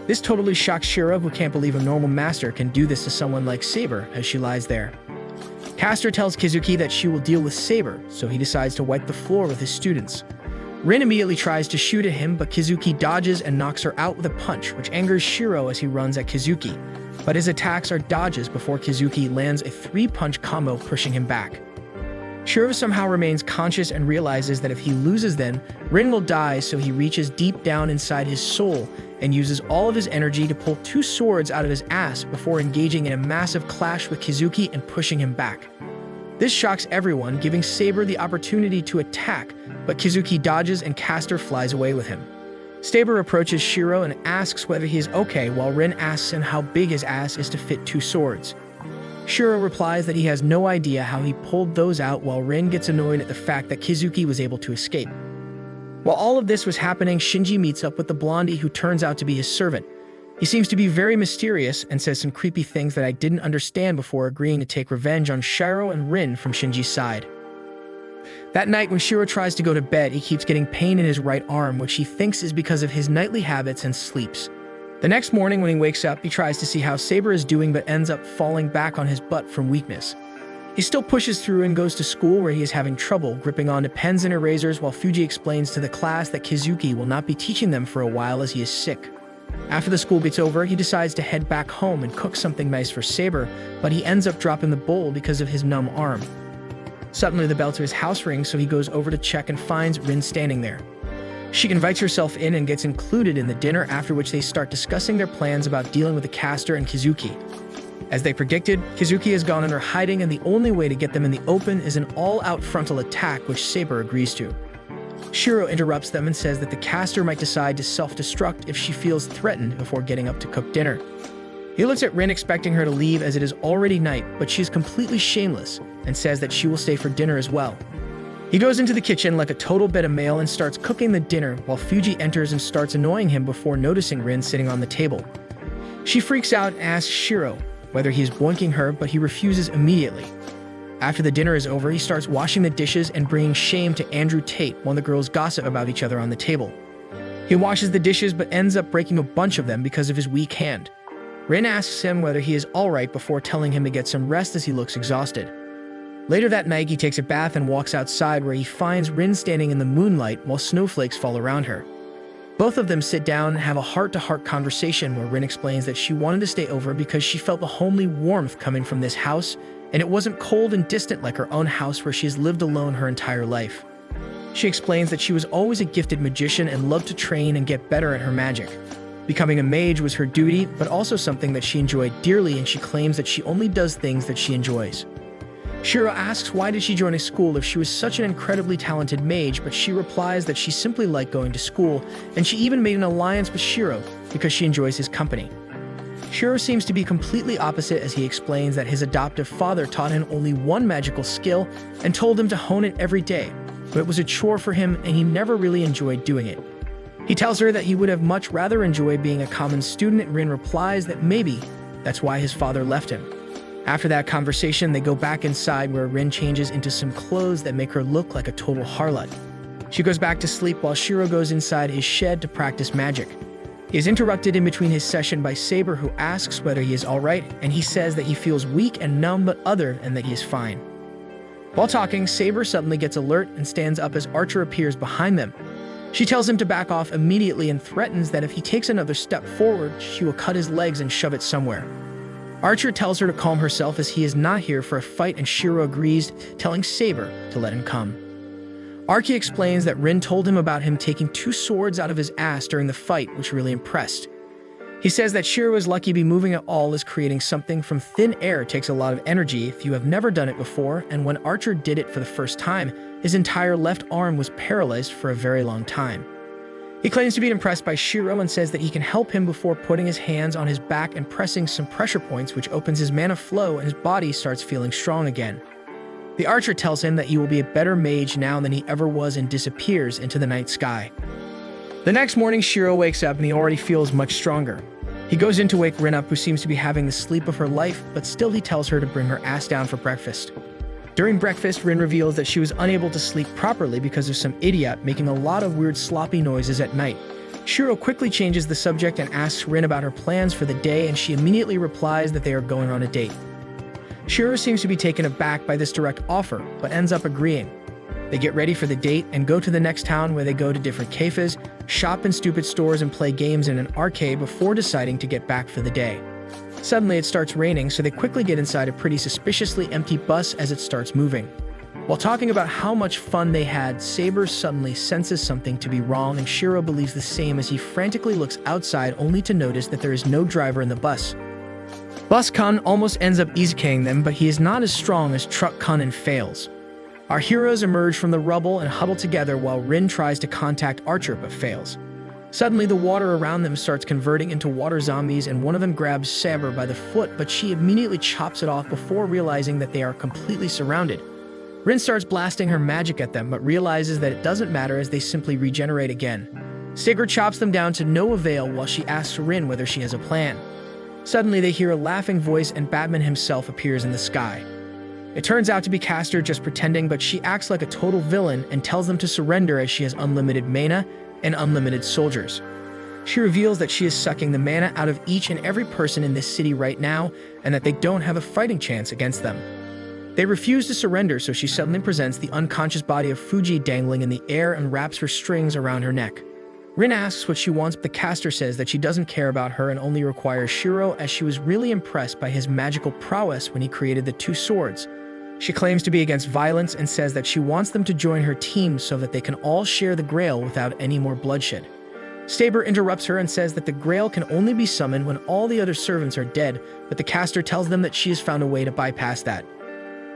This totally shocks Shiro, who can't believe a normal master can do this to someone like Saber, as she lies there. Caster tells Kizuki that she will deal with Saber, so he decides to wipe the floor with his students. Rin immediately tries to shoot at him, but Kizuki dodges and knocks her out with a punch, which angers Shiro as he runs at Kizuki. But his attacks are dodges before Kizuki lands a 3-punch combo, pushing him back. Shiro somehow remains conscious and realizes that if he loses then, Rin will die, so he reaches deep down inside his soul and uses all of his energy to pull 2 swords out of his ass before engaging in a massive clash with Kizuki and pushing him back. This shocks everyone, giving Saber the opportunity to attack, but Kizuki dodges and Caster flies away with him. Saber approaches Shiro and asks whether he is okay, while Rin asks him how big his ass is to fit 2 swords. Shiro replies that he has no idea how he pulled those out, while Rin gets annoyed at the fact that Kizuki was able to escape. While all of this was happening, Shinji meets up with the blondie, who turns out to be his servant. He seems to be very mysterious and says some creepy things that I didn't understand before agreeing to take revenge on Shiro and Rin from Shinji's side. That night, when Shiro tries to go to bed, he keeps getting pain in his right arm, which he thinks is because of his nightly habits, and sleeps. The next morning when he wakes up, he tries to see how Saber is doing, but ends up falling back on his butt from weakness. He still pushes through and goes to school, where he is having trouble gripping onto pens and erasers, while Fuji explains to the class that Kizuki will not be teaching them for a while as he is sick. After the school gets over, he decides to head back home and cook something nice for Saber, but he ends up dropping the bowl because of his numb arm. Suddenly the bell to his house rings, so he goes over to check and finds Rin standing there. She invites herself in and gets included in the dinner, after which they start discussing their plans about dealing with the caster and Kizuki. As they predicted, Kizuki has gone under hiding, and the only way to get them in the open is an all-out frontal attack, which Saber agrees to. Shiro interrupts them and says that the caster might decide to self-destruct if she feels threatened before getting up to cook dinner. He looks at Rin, expecting her to leave as it is already night, but she is completely shameless and says that she will stay for dinner as well. He goes into the kitchen like a total beta male and starts cooking the dinner, while Fuji enters and starts annoying him before noticing Rin sitting on the table. She freaks out and asks Shiro whether he is boinking her, but he refuses immediately. After the dinner is over, he starts washing the dishes and bringing shame to Andrew Tate while the girls gossip about each other on the table. He washes the dishes but ends up breaking a bunch of them because of his weak hand. Rin asks him whether he is alright before telling him to get some rest as he looks exhausted. Later that night, he takes a bath and walks outside, where he finds Rin standing in the moonlight while snowflakes fall around her. Both of them sit down and have a heart-to-heart conversation, where Rin explains that she wanted to stay over because she felt the homely warmth coming from this house, and it wasn't cold and distant like her own house where she has lived alone her entire life. She explains that she was always a gifted magician and loved to train and get better at her magic. Becoming a mage was her duty, but also something that she enjoyed dearly, and she claims that she only does things that she enjoys. Shiro asks why did she join a school if she was such an incredibly talented mage, but she replies that she simply liked going to school, and she even made an alliance with Shiro because she enjoys his company. Shiro seems to be completely opposite as he explains that his adoptive father taught him only one magical skill and told him to hone it every day, but it was a chore for him and he never really enjoyed doing it. He tells her that he would have much rather enjoyed being a common student, and Rin replies that maybe that's why his father left him. After that conversation, they go back inside where Rin changes into some clothes that make her look like a total harlot. She goes back to sleep while Shiro goes inside his shed to practice magic. He is interrupted in between his session by Saber, who asks whether he is alright, and he says that he feels weak and numb but other and that he is fine. While talking, Saber suddenly gets alert and stands up as Archer appears behind them. She tells him to back off immediately and threatens that if he takes another step forward, she will cut his legs and shove it somewhere. Archer tells her to calm herself as he is not here for a fight, and Shiro agrees, telling Saber to let him come. Archie explains that Rin told him about him taking 2 swords out of his ass during the fight, which really impressed. He says that Shiro is lucky to be moving at all, as creating something from thin air takes a lot of energy if you have never done it before, and when Archer did it for the first time, his entire left arm was paralyzed for a very long time. He claims to be impressed by Shiro and says that he can help him before putting his hands on his back and pressing some pressure points, which opens his mana flow and his body starts feeling strong again. The archer tells him that he will be a better mage now than he ever was and disappears into the night sky. The next morning, Shiro wakes up and he already feels much stronger. He goes in to wake Rin up, who seems to be having the sleep of her life, but still he tells her to bring her ass down for breakfast. During breakfast, Rin reveals that she was unable to sleep properly because of some idiot making a lot of weird sloppy noises at night. Shiro quickly changes the subject and asks Rin about her plans for the day, and she immediately replies that they are going on a date. Shiro seems to be taken aback by this direct offer, but ends up agreeing. They get ready for the date and go to the next town, where they go to different cafes, shop in stupid stores, and play games in an arcade before deciding to get back for the day. Suddenly it starts raining, so they quickly get inside a pretty suspiciously empty bus as it starts moving. While talking about how much fun they had, Saber suddenly senses something to be wrong, and Shiro believes the same as he frantically looks outside only to notice that there is no driver in the bus. Bus Kun almost ends up easy-kaying them, but he is not as strong as Truck Kun and fails. Our heroes emerge from the rubble and huddle together while Rin tries to contact Archer but fails. Suddenly, the water around them starts converting into water zombies, and one of them grabs Saber by the foot, but she immediately chops it off before realizing that they are completely surrounded. Rin starts blasting her magic at them, but realizes that it doesn't matter as they simply regenerate again. Saber chops them down to no avail while she asks Rin whether she has a plan. Suddenly, they hear a laughing voice and Batman himself appears in the sky. It turns out to be Castor just pretending, but she acts like a total villain and tells them to surrender as she has unlimited mana and unlimited soldiers. She reveals that she is sucking the mana out of each and every person in this city right now, and that they don't have a fighting chance against them. They refuse to surrender, so she suddenly presents the unconscious body of Fuji dangling in the air and wraps her strings around her neck. Rin asks what she wants, but the caster says that she doesn't care about her and only requires Shiro, as she was really impressed by his magical prowess when he created the 2 swords. She claims to be against violence and says that she wants them to join her team so that they can all share the grail without any more bloodshed. Saber interrupts her and says that the grail can only be summoned when all the other servants are dead, but the caster tells them that she has found a way to bypass that.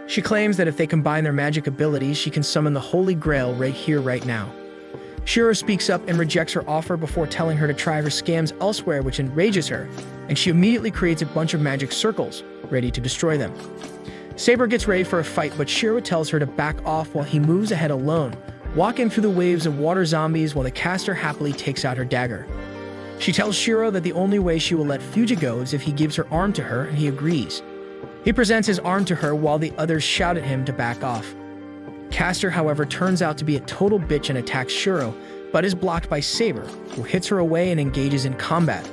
She claims that if they combine their magic abilities, she can summon the Holy Grail right here, right now. Shiro speaks up and rejects her offer before telling her to try her scams elsewhere, which enrages her, and she immediately creates a bunch of magic circles, ready to destroy them. Saber gets ready for a fight, but Shiro tells her to back off while he moves ahead alone, walking through the waves of water zombies while the caster happily takes out her dagger. She tells Shiro that the only way she will let Fuji go is if he gives her arm to her, and he agrees. He presents his arm to her while the others shout at him to back off. Caster, however, turns out to be a total bitch and attacks Shiro, but is blocked by Saber, who hits her away and engages in combat.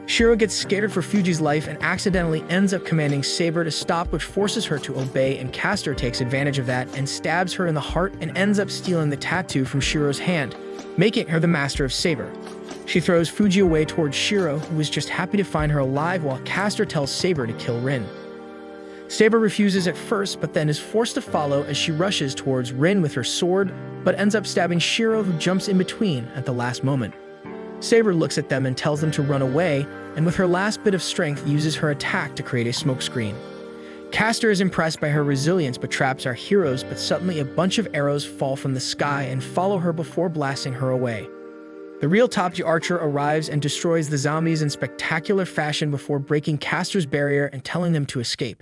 Shiro gets scared for Fuji's life and accidentally ends up commanding Saber to stop, which forces her to obey, and Caster takes advantage of that and stabs her in the heart and ends up stealing the tattoo from Shiro's hand, making her the master of Saber. She throws Fuji away towards Shiro, who is just happy to find her alive, while Caster tells Saber to kill Rin. Saber refuses at first, but then is forced to follow as she rushes towards Rin with her sword, but ends up stabbing Shiro, who jumps in between at the last moment. Saber looks at them and tells them to run away, and with her last bit of strength uses her attack to create a smokescreen. Castor is impressed by her resilience but traps our heroes, but suddenly a bunch of arrows fall from the sky and follow her before blasting her away. The real top G archer arrives and destroys the zombies in spectacular fashion before breaking Castor's barrier and telling them to escape.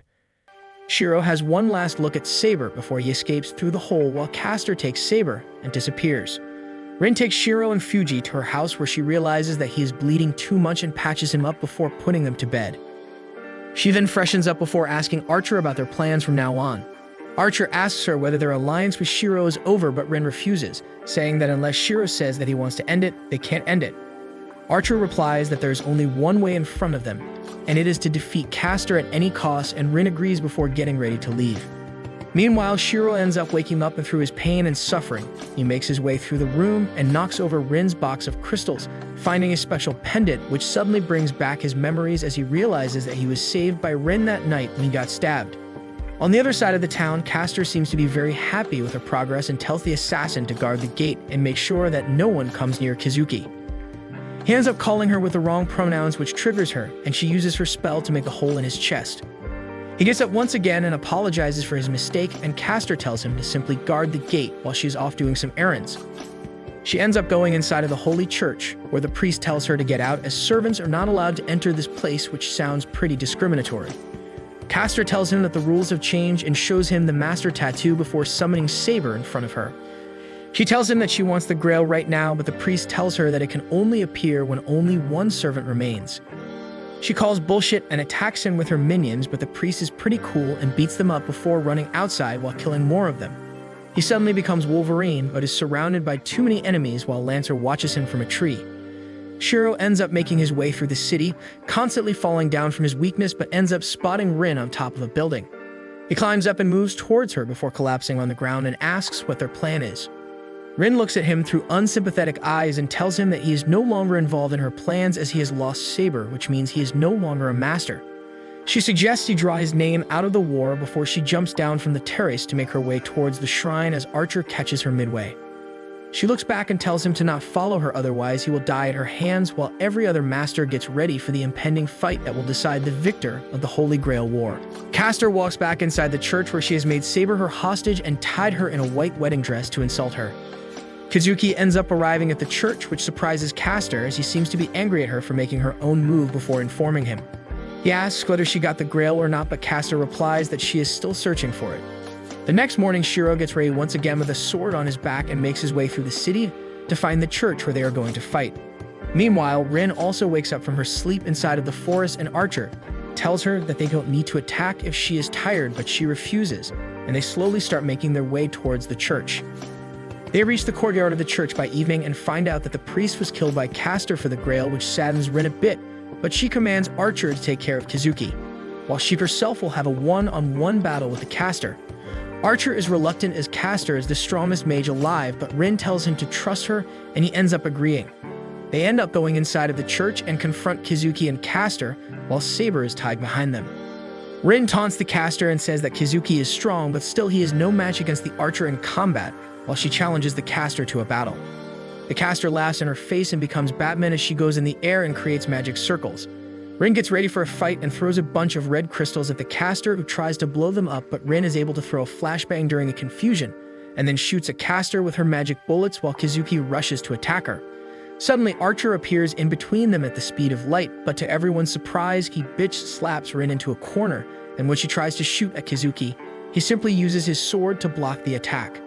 Shiro has one last look at Saber before he escapes through the hole while Castor takes Saber and disappears. Rin takes Shiro and Fuji to her house where she realizes that he is bleeding too much and patches him up before putting them to bed. She then freshens up before asking Archer about their plans from now on. Archer asks her whether their alliance with Shiro is over, but Rin refuses, saying that unless Shiro says that he wants to end it, they can't end it. Archer replies that there is only one way in front of them, and it is to defeat Castor at any cost, and Rin agrees before getting ready to leave. Meanwhile, Shiro ends up waking up, and through his pain and suffering, he makes his way through the room and knocks over Rin's box of crystals, finding a special pendant which suddenly brings back his memories as he realizes that he was saved by Rin that night when he got stabbed. On the other side of the town, Castor seems to be very happy with her progress and tells the assassin to guard the gate and make sure that no one comes near Kizuki. He ends up calling her with the wrong pronouns, which triggers her, and she uses her spell to make a hole in his chest. He gets up once again and apologizes for his mistake, and Castor tells him to simply guard the gate while she's off doing some errands. She ends up going inside of the holy church, where the priest tells her to get out as servants are not allowed to enter this place, which sounds pretty discriminatory. Castor tells him that the rules have changed and shows him the master tattoo before summoning Saber in front of her. She tells him that she wants the grail right now, but the priest tells her that it can only appear when only one servant remains. She calls bullshit and attacks him with her minions, but the priest is pretty cool and beats them up before running outside while killing more of them. He suddenly becomes Wolverine, but is surrounded by too many enemies while Lancer watches him from a tree. Shiro ends up making his way through the city, constantly falling down from his weakness, but ends up spotting Rin on top of a building. He climbs up and moves towards her before collapsing on the ground and asks what their plan is. Rin looks at him through unsympathetic eyes and tells him that he is no longer involved in her plans as he has lost Saber, which means he is no longer a master. She suggests he draw his name out of the war before she jumps down from the terrace to make her way towards the shrine as Archer catches her midway. She looks back and tells him to not follow her, otherwise he will die at her hands, while every other master gets ready for the impending fight that will decide the victor of the Holy Grail War. Castor walks back inside the church where she has made Saber her hostage and tied her in a white wedding dress to insult her. Kizuki ends up arriving at the church, which surprises Castor as he seems to be angry at her for making her own move before informing him. He asks whether she got the grail or not, but Castor replies that she is still searching for it. The next morning, Shiro gets ready once again with a sword on his back and makes his way through the city to find the church where they are going to fight. Meanwhile, Rin also wakes up from her sleep inside of the forest, and Archer tells her that they don't need to attack if she is tired, but she refuses, and they slowly start making their way towards the church. They reach the courtyard of the church by evening and find out that the priest was killed by Castor for the grail, which saddens Rin a bit, but she commands Archer to take care of Kizuki, while she herself will have a one-on-one battle with the Castor. Archer is reluctant as Castor is the strongest mage alive, but Rin tells him to trust her, and he ends up agreeing. They end up going inside of the church and confront Kizuki and Castor, while Saber is tied behind them. Rin taunts the Castor and says that Kizuki is strong, but still he is no match against the Archer in combat, while she challenges the Castor to a battle. The Castor laughs in her face and becomes Batman as she goes in the air and creates magic circles. Rin gets ready for a fight and throws a bunch of red crystals at the Castor, who tries to blow them up, but Rin is able to throw a flashbang during the confusion, and then shoots a Castor with her magic bullets while Kizuki rushes to attack her. Suddenly, Archer appears in between them at the speed of light, but to everyone's surprise, he bitch slaps Rin into a corner, and when she tries to shoot at Kizuki, he simply uses his sword to block the attack.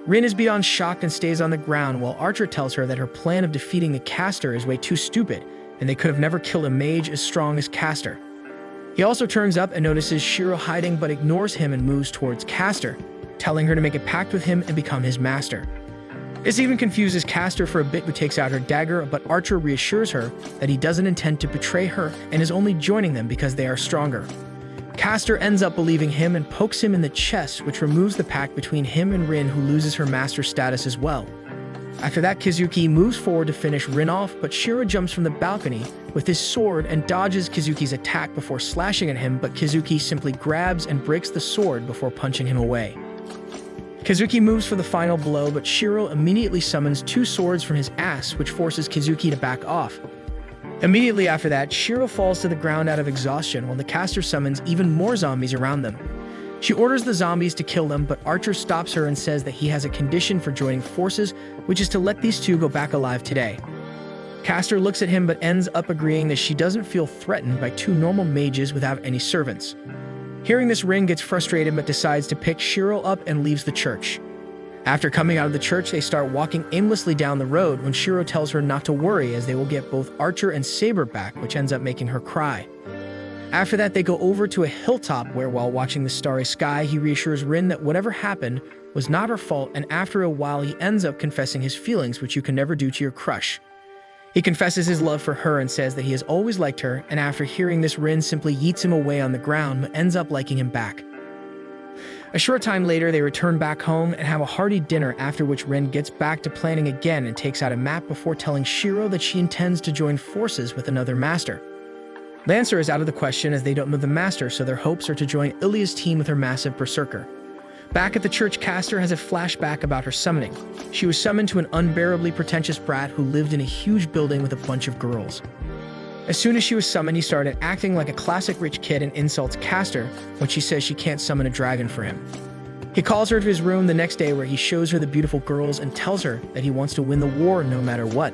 Rin is beyond shocked and stays on the ground, while Archer tells her that her plan of defeating the Castor is way too stupid, and they could have never killed a mage as strong as Castor. He also turns up and notices Shiro hiding, but ignores him and moves towards Castor, telling her to make a pact with him and become his master. This even confuses Castor for a bit, who takes out her dagger, but Archer reassures her that he doesn't intend to betray her and is only joining them because they are stronger. Castor ends up believing him and pokes him in the chest, which removes the pact between him and Rin, who loses her master status as well. After that, Kizuki moves forward to finish Rin off, but Shiro jumps from the balcony with his sword and dodges Kizuki's attack before slashing at him, but Kizuki simply grabs and breaks the sword before punching him away. Kizuki moves for the final blow, but Shiro immediately summons two swords from his ass, which forces Kizuki to back off. Immediately after that, Shiro falls to the ground out of exhaustion while the caster summons even more zombies around them. She orders the zombies to kill them, but Archer stops her and says that he has a condition for joining forces, which is to let these two go back alive today. Caster looks at him but ends up agreeing that she doesn't feel threatened by two normal mages without any servants. Hearing this, Rin gets frustrated but decides to pick Shiro up and leaves the church. After coming out of the church, they start walking aimlessly down the road when Shiro tells her not to worry as they will get both Archer and Saber back, which ends up making her cry. After that, they go over to a hilltop where, while watching the starry sky, he reassures Rin that whatever happened was not her fault, and after a while he ends up confessing his feelings, which you can never do to your crush. He confesses his love for her and says that he has always liked her, and after hearing this, Rin simply yeets him away on the ground but ends up liking him back. A short time later, they return back home and have a hearty dinner, after which Rin gets back to planning again and takes out a map before telling Shiro that she intends to join forces with another master. Lancer is out of the question as they don't know the master, so their hopes are to join Ilya's team with her massive berserker. Back at the church, Caster has a flashback about her summoning. She was summoned to an unbearably pretentious brat who lived in a huge building with a bunch of girls. As soon as she was summoned, he started acting like a classic rich kid and insults Caster when she says she can't summon a dragon for him. He calls her to his room the next day where he shows her the beautiful girls and tells her that he wants to win the war no matter what.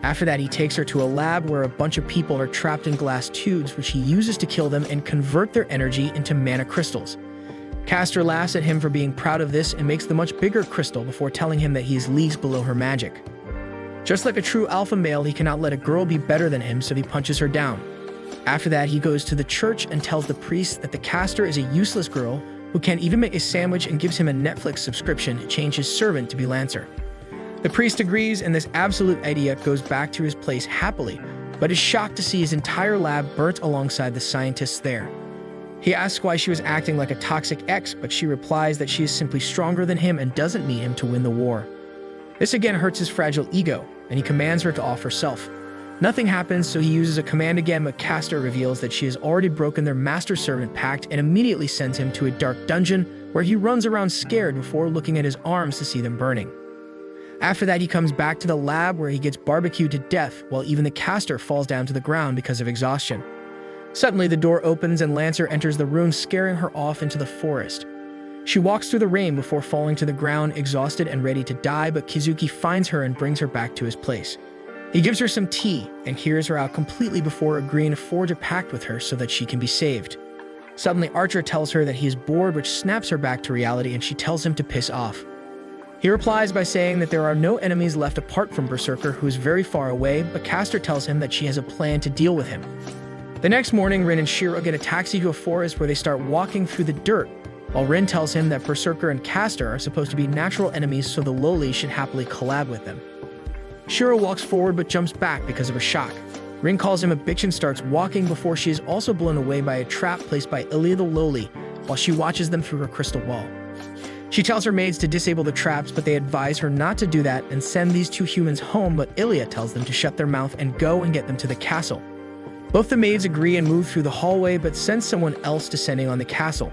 After that, he takes her to a lab where a bunch of people are trapped in glass tubes, which he uses to kill them and convert their energy into mana crystals. Caster laughs at him for being proud of this and makes the much bigger crystal before telling him that he is leagues below her magic. Just like a true alpha male, he cannot let a girl be better than him, so he punches her down. After that, he goes to the church and tells the priest that the caster is a useless girl who can't even make a sandwich and gives him a Netflix subscription to change his servant to be Lancer. The priest agrees, and this absolute idiot goes back to his place happily, but is shocked to see his entire lab burnt alongside the scientists there. He asks why she was acting like a toxic ex, but she replies that she is simply stronger than him and doesn't need him to win the war. This again hurts his fragile ego, and he commands her to off herself. Nothing happens, so he uses a command again, but Caster reveals that she has already broken their master-servant pact and immediately sends him to a dark dungeon where he runs around scared before looking at his arms to see them burning. After that, he comes back to the lab where he gets barbecued to death while even the caster falls down to the ground because of exhaustion. Suddenly, the door opens and Lancer enters the room, scaring her off into the forest. She walks through the rain before falling to the ground, exhausted and ready to die, but Kizuki finds her and brings her back to his place. He gives her some tea and hears her out completely before agreeing to forge a pact with her so that she can be saved. Suddenly, Archer tells her that he is bored, which snaps her back to reality, and she tells him to piss off. He replies by saying that there are no enemies left apart from Berserker, who is very far away, but Caster tells him that she has a plan to deal with him. The next morning, Rin and Shiro get a taxi to a forest where they start walking through the dirt, while Rin tells him that Berserker and Caster are supposed to be natural enemies, so the lowly should happily collab with them. Shiro walks forward but jumps back because of a shock. Rin calls him a bitch and starts walking before she is also blown away by a trap placed by Ilya the Lowly while she watches them through her crystal wall. She tells her maids to disable the traps, but they advise her not to do that and send these two humans home, but Ilya tells them to shut their mouth and go and get them to the castle. Both the maids agree and move through the hallway, but send someone else descending on the castle.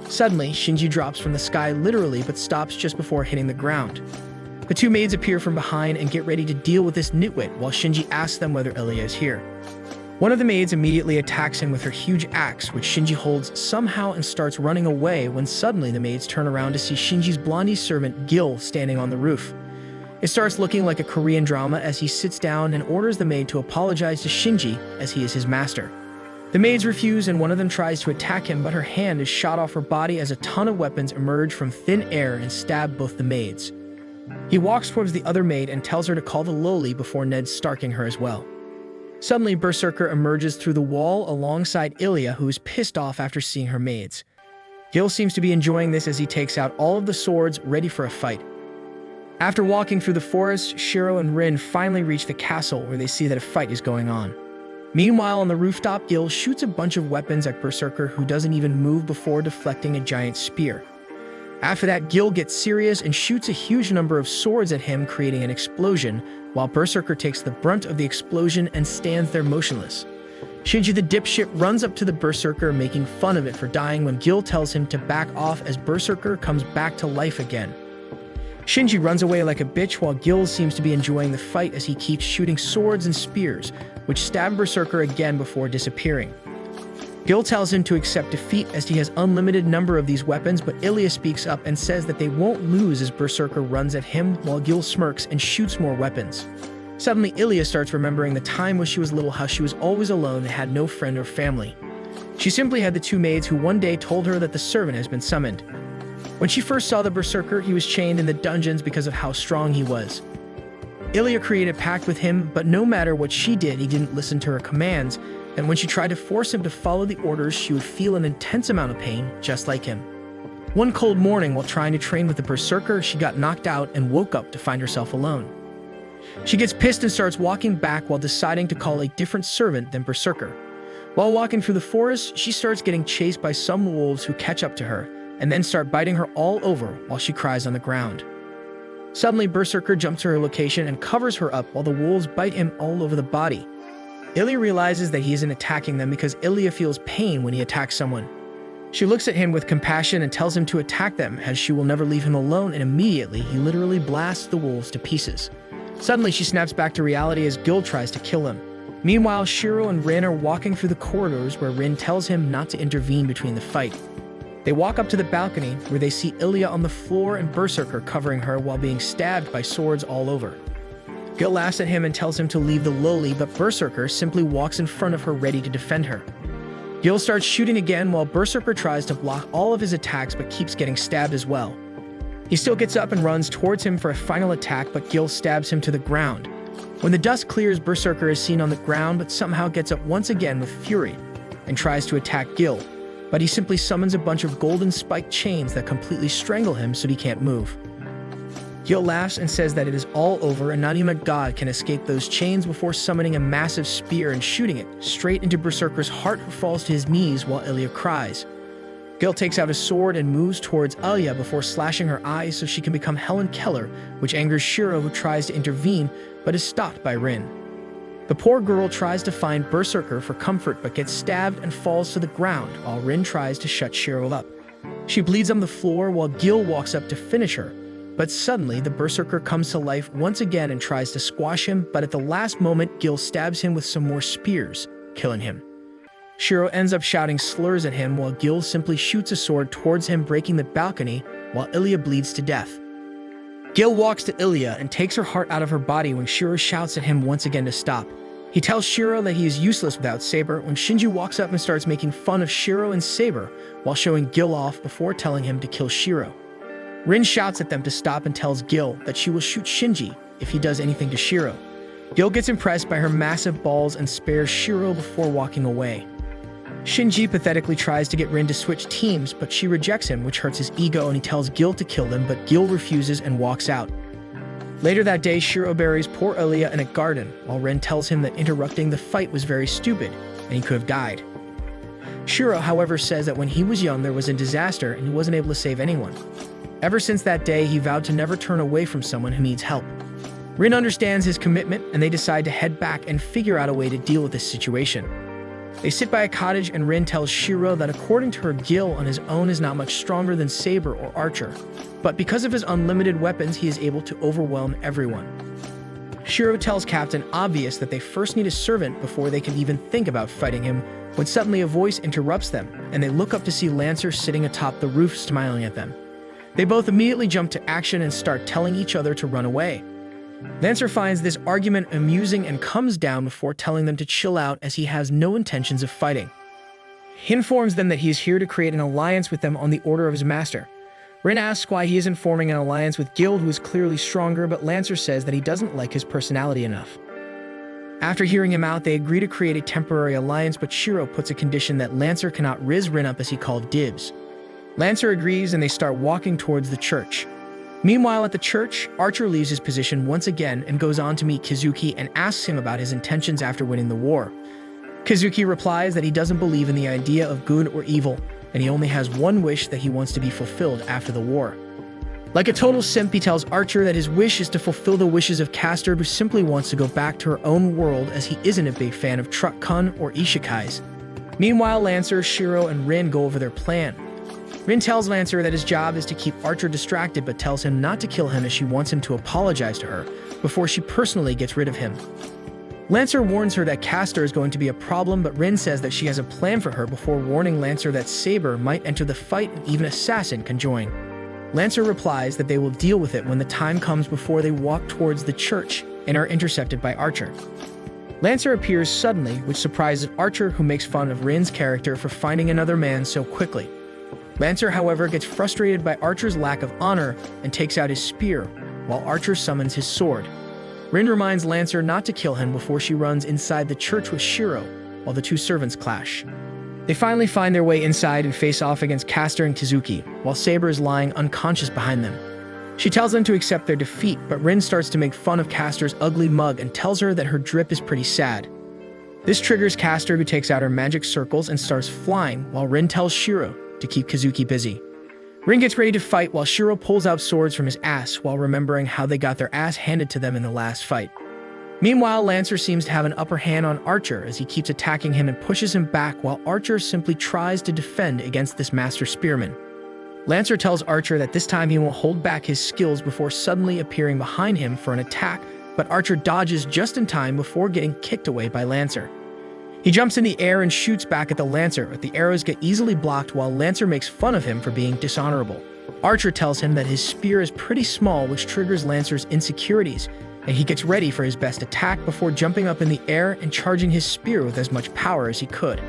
Suddenly, Shinji drops from the sky literally, but stops just before hitting the ground. The two maids appear from behind and get ready to deal with this nitwit, while Shinji asks them whether Ilya is here. One of the maids immediately attacks him with her huge axe, which Shinji holds somehow and starts running away when suddenly the maids turn around to see Shinji's blondie servant Gil standing on the roof. It starts looking like a Korean drama as he sits down and orders the maid to apologize to Shinji as he is his master. The maids refuse and one of them tries to attack him, but her hand is shot off her body as a ton of weapons emerge from thin air and stab both the maids. He walks towards the other maid and tells her to call the lowly before Ned starking her as well. Suddenly, Berserker emerges through the wall alongside Ilya, who is pissed off after seeing her maids. Gil seems to be enjoying this as he takes out all of the swords, ready for a fight. After walking through the forest, Shiro and Rin finally reach the castle where they see that a fight is going on. Meanwhile, on the rooftop, Gil shoots a bunch of weapons at Berserker, who doesn't even move before deflecting a giant spear. After that, Gil gets serious and shoots a huge number of swords at him, creating an explosion, while Berserker takes the brunt of the explosion and stands there motionless. Shinji the dipshit runs up to the Berserker, making fun of it for dying when Gil tells him to back off as Berserker comes back to life again. Shinji runs away like a bitch while Gil seems to be enjoying the fight as he keeps shooting swords and spears, which stab Berserker again before disappearing. Gil tells him to accept defeat as he has unlimited number of these weapons, but Ilya speaks up and says that they won't lose as Berserker runs at him while Gil smirks and shoots more weapons. Suddenly, Ilya starts remembering the time when she was little, how she was always alone and had no friend or family. She simply had the two maids who one day told her that the servant has been summoned. When she first saw the Berserker, he was chained in the dungeons because of how strong he was. Ilya created a pact with him, but no matter what she did, he didn't listen to her commands, and when she tried to force him to follow the orders, she would feel an intense amount of pain, just like him. One cold morning, while trying to train with the Berserker, she got knocked out and woke up to find herself alone. She gets pissed and starts walking back while deciding to call a different servant than Berserker. While walking through the forest, she starts getting chased by some wolves who catch up to her, and then start biting her all over while she cries on the ground. Suddenly, Berserker jumps to her location and covers her up while the wolves bite him all over the body. Ilya realizes that he isn't attacking them because Ilya feels pain when he attacks someone. She looks at him with compassion and tells him to attack them as she will never leave him alone, and immediately he literally blasts the wolves to pieces. Suddenly, she snaps back to reality as Gil tries to kill him. Meanwhile, Shiro and Rin are walking through the corridors where Rin tells him not to intervene between the fight. They walk up to the balcony where they see Ilya on the floor and Berserker covering her while being stabbed by swords all over. Gil laughs at him and tells him to leave the lowly, but Berserker simply walks in front of her ready to defend her. Gil starts shooting again while Berserker tries to block all of his attacks but keeps getting stabbed as well. He still gets up and runs towards him for a final attack, but Gil stabs him to the ground. When the dust clears, Berserker is seen on the ground but somehow gets up once again with fury and tries to attack Gil, but he simply summons a bunch of golden spiked chains that completely strangle him so he can't move. Gil laughs and says that it is all over and not even a god can escape those chains before summoning a massive spear and shooting it straight into Berserker's heart, who falls to his knees while Ilya cries. Gil takes out his sword and moves towards Ilya before slashing her eyes so she can become Helen Keller, which angers Shiro, who tries to intervene but is stopped by Rin. The poor girl tries to find Berserker for comfort but gets stabbed and falls to the ground while Rin tries to shut Shiro up. She bleeds on the floor while Gil walks up to finish her. But suddenly, the Berserker comes to life once again and tries to squash him, but at the last moment, Gil stabs him with some more spears, killing him. Shiro ends up shouting slurs at him while Gil simply shoots a sword towards him, breaking the balcony, while Ilya bleeds to death. Gil walks to Ilya and takes her heart out of her body when Shiro shouts at him once again to stop. He tells Shiro that he is useless without Saber when Shinji walks up and starts making fun of Shiro and Saber while showing Gil off before telling him to kill Shiro. Rin shouts at them to stop and tells Gil that she will shoot Shinji if he does anything to Shiro. Gil gets impressed by her massive balls and spares Shiro before walking away. Shinji pathetically tries to get Rin to switch teams, but she rejects him, which hurts his ego, and he tells Gil to kill them, but Gil refuses and walks out. Later that day, Shiro buries poor Ilya in a garden, while Rin tells him that interrupting the fight was very stupid, and he could have died. Shiro, however, says that when he was young, there was a disaster and he wasn't able to save anyone. Ever since that day, he vowed to never turn away from someone who needs help. Rin understands his commitment, and they decide to head back and figure out a way to deal with this situation. They sit by a cottage, and Rin tells Shiro that according to her, Gil on his own is not much stronger than Saber or Archer, but because of his unlimited weapons, he is able to overwhelm everyone. Shiro tells Captain Obvious that they first need a servant before they can even think about fighting him, when suddenly a voice interrupts them, and they look up to see Lancer sitting atop the roof smiling at them. They both immediately jump to action and start telling each other to run away. Lancer finds this argument amusing and comes down before telling them to chill out as he has no intentions of fighting. He informs them that he is here to create an alliance with them on the order of his master. Rin asks why he isn't forming an alliance with Gil, who is clearly stronger, but Lancer says that he doesn't like his personality enough. After hearing him out, they agree to create a temporary alliance, but Shiro puts a condition that Lancer cannot riz Rin up as he called dibs. Lancer agrees and they start walking towards the church. Meanwhile, at the church, Archer leaves his position once again and goes on to meet Kizuki and asks him about his intentions after winning the war. Kizuki replies that he doesn't believe in the idea of good or evil, and he only has one wish that he wants to be fulfilled after the war. Like a total simp, he tells Archer that his wish is to fulfill the wishes of Castor, who simply wants to go back to her own world as he isn't a big fan of truck-kun or isekais. Meanwhile, Lancer, Shiro, and Rin go over their plan. Rin tells Lancer that his job is to keep Archer distracted, but tells him not to kill him as she wants him to apologize to her before she personally gets rid of him. Lancer warns her that Castor is going to be a problem, but Rin says that she has a plan for her before warning Lancer that Saber might enter the fight and even Assassin can join. Lancer replies that they will deal with it when the time comes before they walk towards the church and are intercepted by Archer. Lancer appears suddenly, which surprises Archer, who makes fun of Rin's character for finding another man so quickly. Lancer, however, gets frustrated by Archer's lack of honor and takes out his spear, while Archer summons his sword. Rin reminds Lancer not to kill him before she runs inside the church with Shiro, while the two servants clash. They finally find their way inside and face off against Castor and Kizuki, while Saber is lying unconscious behind them. She tells them to accept their defeat, but Rin starts to make fun of Castor's ugly mug and tells her that her drip is pretty sad. This triggers Castor, who takes out her magic circles and starts flying, while Rin tells Shiro to keep Kizuki busy. Rin gets ready to fight while Shiro pulls out swords from his ass while remembering how they got their ass handed to them in the last fight. Meanwhile, Lancer seems to have an upper hand on Archer as he keeps attacking him and pushes him back while Archer simply tries to defend against this master spearman. Lancer tells Archer that this time he won't hold back his skills before suddenly appearing behind him for an attack, but Archer dodges just in time before getting kicked away by Lancer. He jumps in the air and shoots back at the Lancer, but the arrows get easily blocked while Lancer makes fun of him for being dishonorable. Archer tells him that his spear is pretty small, which triggers Lancer's insecurities, and he gets ready for his best attack before jumping up in the air and charging his spear with as much power as he could.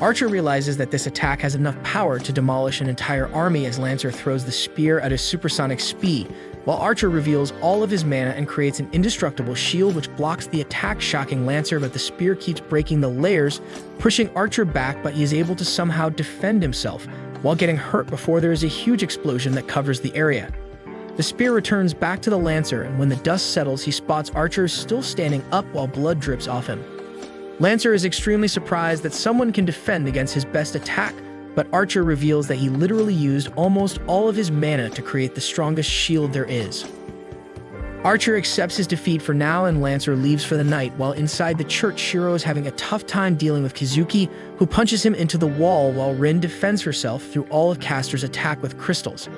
Archer realizes that this attack has enough power to demolish an entire army as Lancer throws the spear at a supersonic speed, while Archer reveals all of his mana and creates an indestructible shield which blocks the attack, shocking Lancer, but the spear keeps breaking the layers, pushing Archer back, but he is able to somehow defend himself while getting hurt before there is a huge explosion that covers the area. The spear returns back to the Lancer, and when the dust settles, he spots Archer still standing up while blood drips off him. Lancer is extremely surprised that someone can defend against his best attack, but Archer reveals that he literally used almost all of his mana to create the strongest shield there is. Archer accepts his defeat for now, and Lancer leaves for the night, while inside the church, Shiro is having a tough time dealing with Kizuki, who punches him into the wall while Rin defends herself through all of Castor's attack with crystals.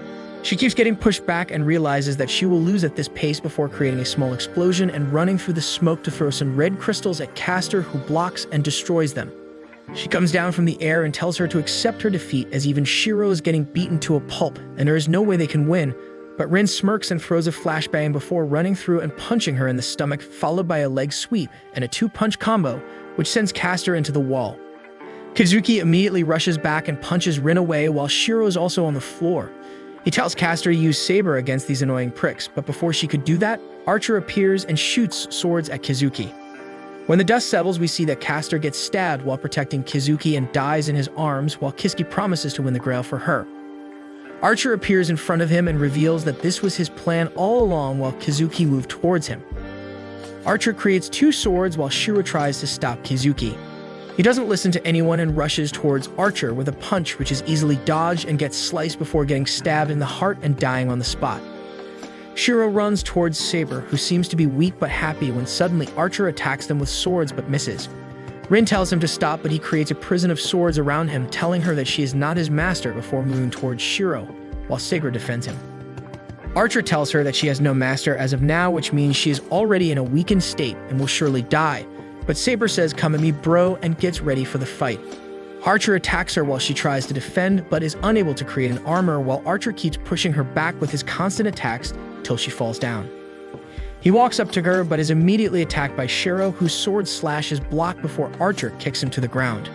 She keeps getting pushed back and realizes that she will lose at this pace before creating a small explosion and running through the smoke to throw some red crystals at Castor, who blocks and destroys them. She comes down from the air and tells her to accept her defeat, as even Shiro is getting beaten to a pulp and there is no way they can win, but Rin smirks and throws a flashbang before running through and punching her in the stomach, followed by a leg sweep and a two-punch combo, which sends Castor into the wall. Kizuki immediately rushes back and punches Rin away while Shiro is also on the floor. He tells Castor to use Saber against these annoying pricks, but before she could do that, Archer appears and shoots swords at Kizuki. When the dust settles, we see that Castor gets stabbed while protecting Kizuki and dies in his arms, while Kizuki promises to win the grail for her. Archer appears in front of him and reveals that this was his plan all along while Kizuki moved towards him. Archer creates two swords while Shiro tries to stop Kizuki. He doesn't listen to anyone and rushes towards Archer with a punch which is easily dodged and gets sliced before getting stabbed in the heart and dying on the spot. Shiro runs towards Saber, who seems to be weak but happy, when suddenly Archer attacks them with swords but misses. Rin tells him to stop, but he creates a prison of swords around him, telling her that she is not his master before moving towards Shiro, while Saber defends him. Archer tells her that she has no master as of now, which means she is already in a weakened state and will surely die, but Saber says, "Come at me, bro," and gets ready for the fight. Archer attacks her while she tries to defend, but is unable to create an armor, while Archer keeps pushing her back with his constant attacks till she falls down. He walks up to her, but is immediately attacked by Shiro, whose sword slash is blocked before Archer kicks him to the ground.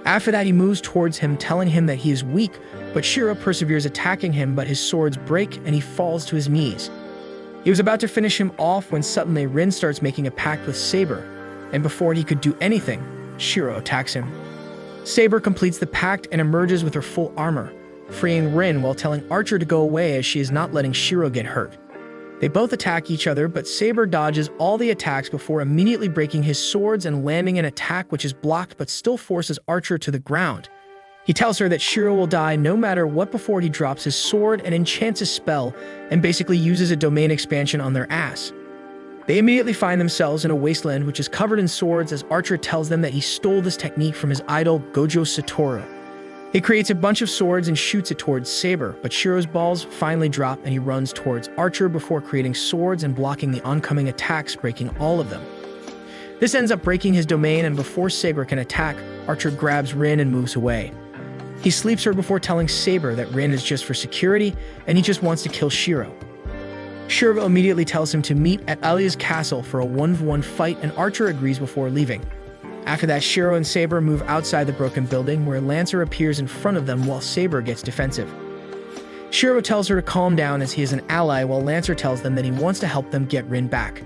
After that, he moves towards him, telling him that he is weak, but Shiro perseveres attacking him, but his swords break and he falls to his knees. He was about to finish him off when suddenly Rin starts making a pact with Saber, and before he could do anything, Shiro attacks him. Saber completes the pact and emerges with her full armor, freeing Rin while telling Archer to go away as she is not letting Shiro get hurt. They both attack each other, but Saber dodges all the attacks before immediately breaking his swords and landing an attack which is blocked but still forces Archer to the ground. He tells her that Shiro will die no matter what before he drops his sword and enchants a spell and basically uses a domain expansion on their ass. They immediately find themselves in a wasteland which is covered in swords as Archer tells them that he stole this technique from his idol Gojo Satoru. He creates a bunch of swords and shoots it towards Saber, but Shiro's balls finally drop and he runs towards Archer before creating swords and blocking the oncoming attacks, breaking all of them. This ends up breaking his domain, and before Saber can attack, Archer grabs Rin and moves away. He sleeps her before telling Saber that Rin is just for security and he just wants to kill Shiro. Shiro immediately tells him to meet at Alia's castle for a 1v1 fight, and Archer agrees before leaving. After that, Shiro and Saber move outside the broken building, where Lancer appears in front of them while Saber gets defensive. Shiro tells her to calm down as he is an ally, while Lancer tells them that he wants to help them get Rin back.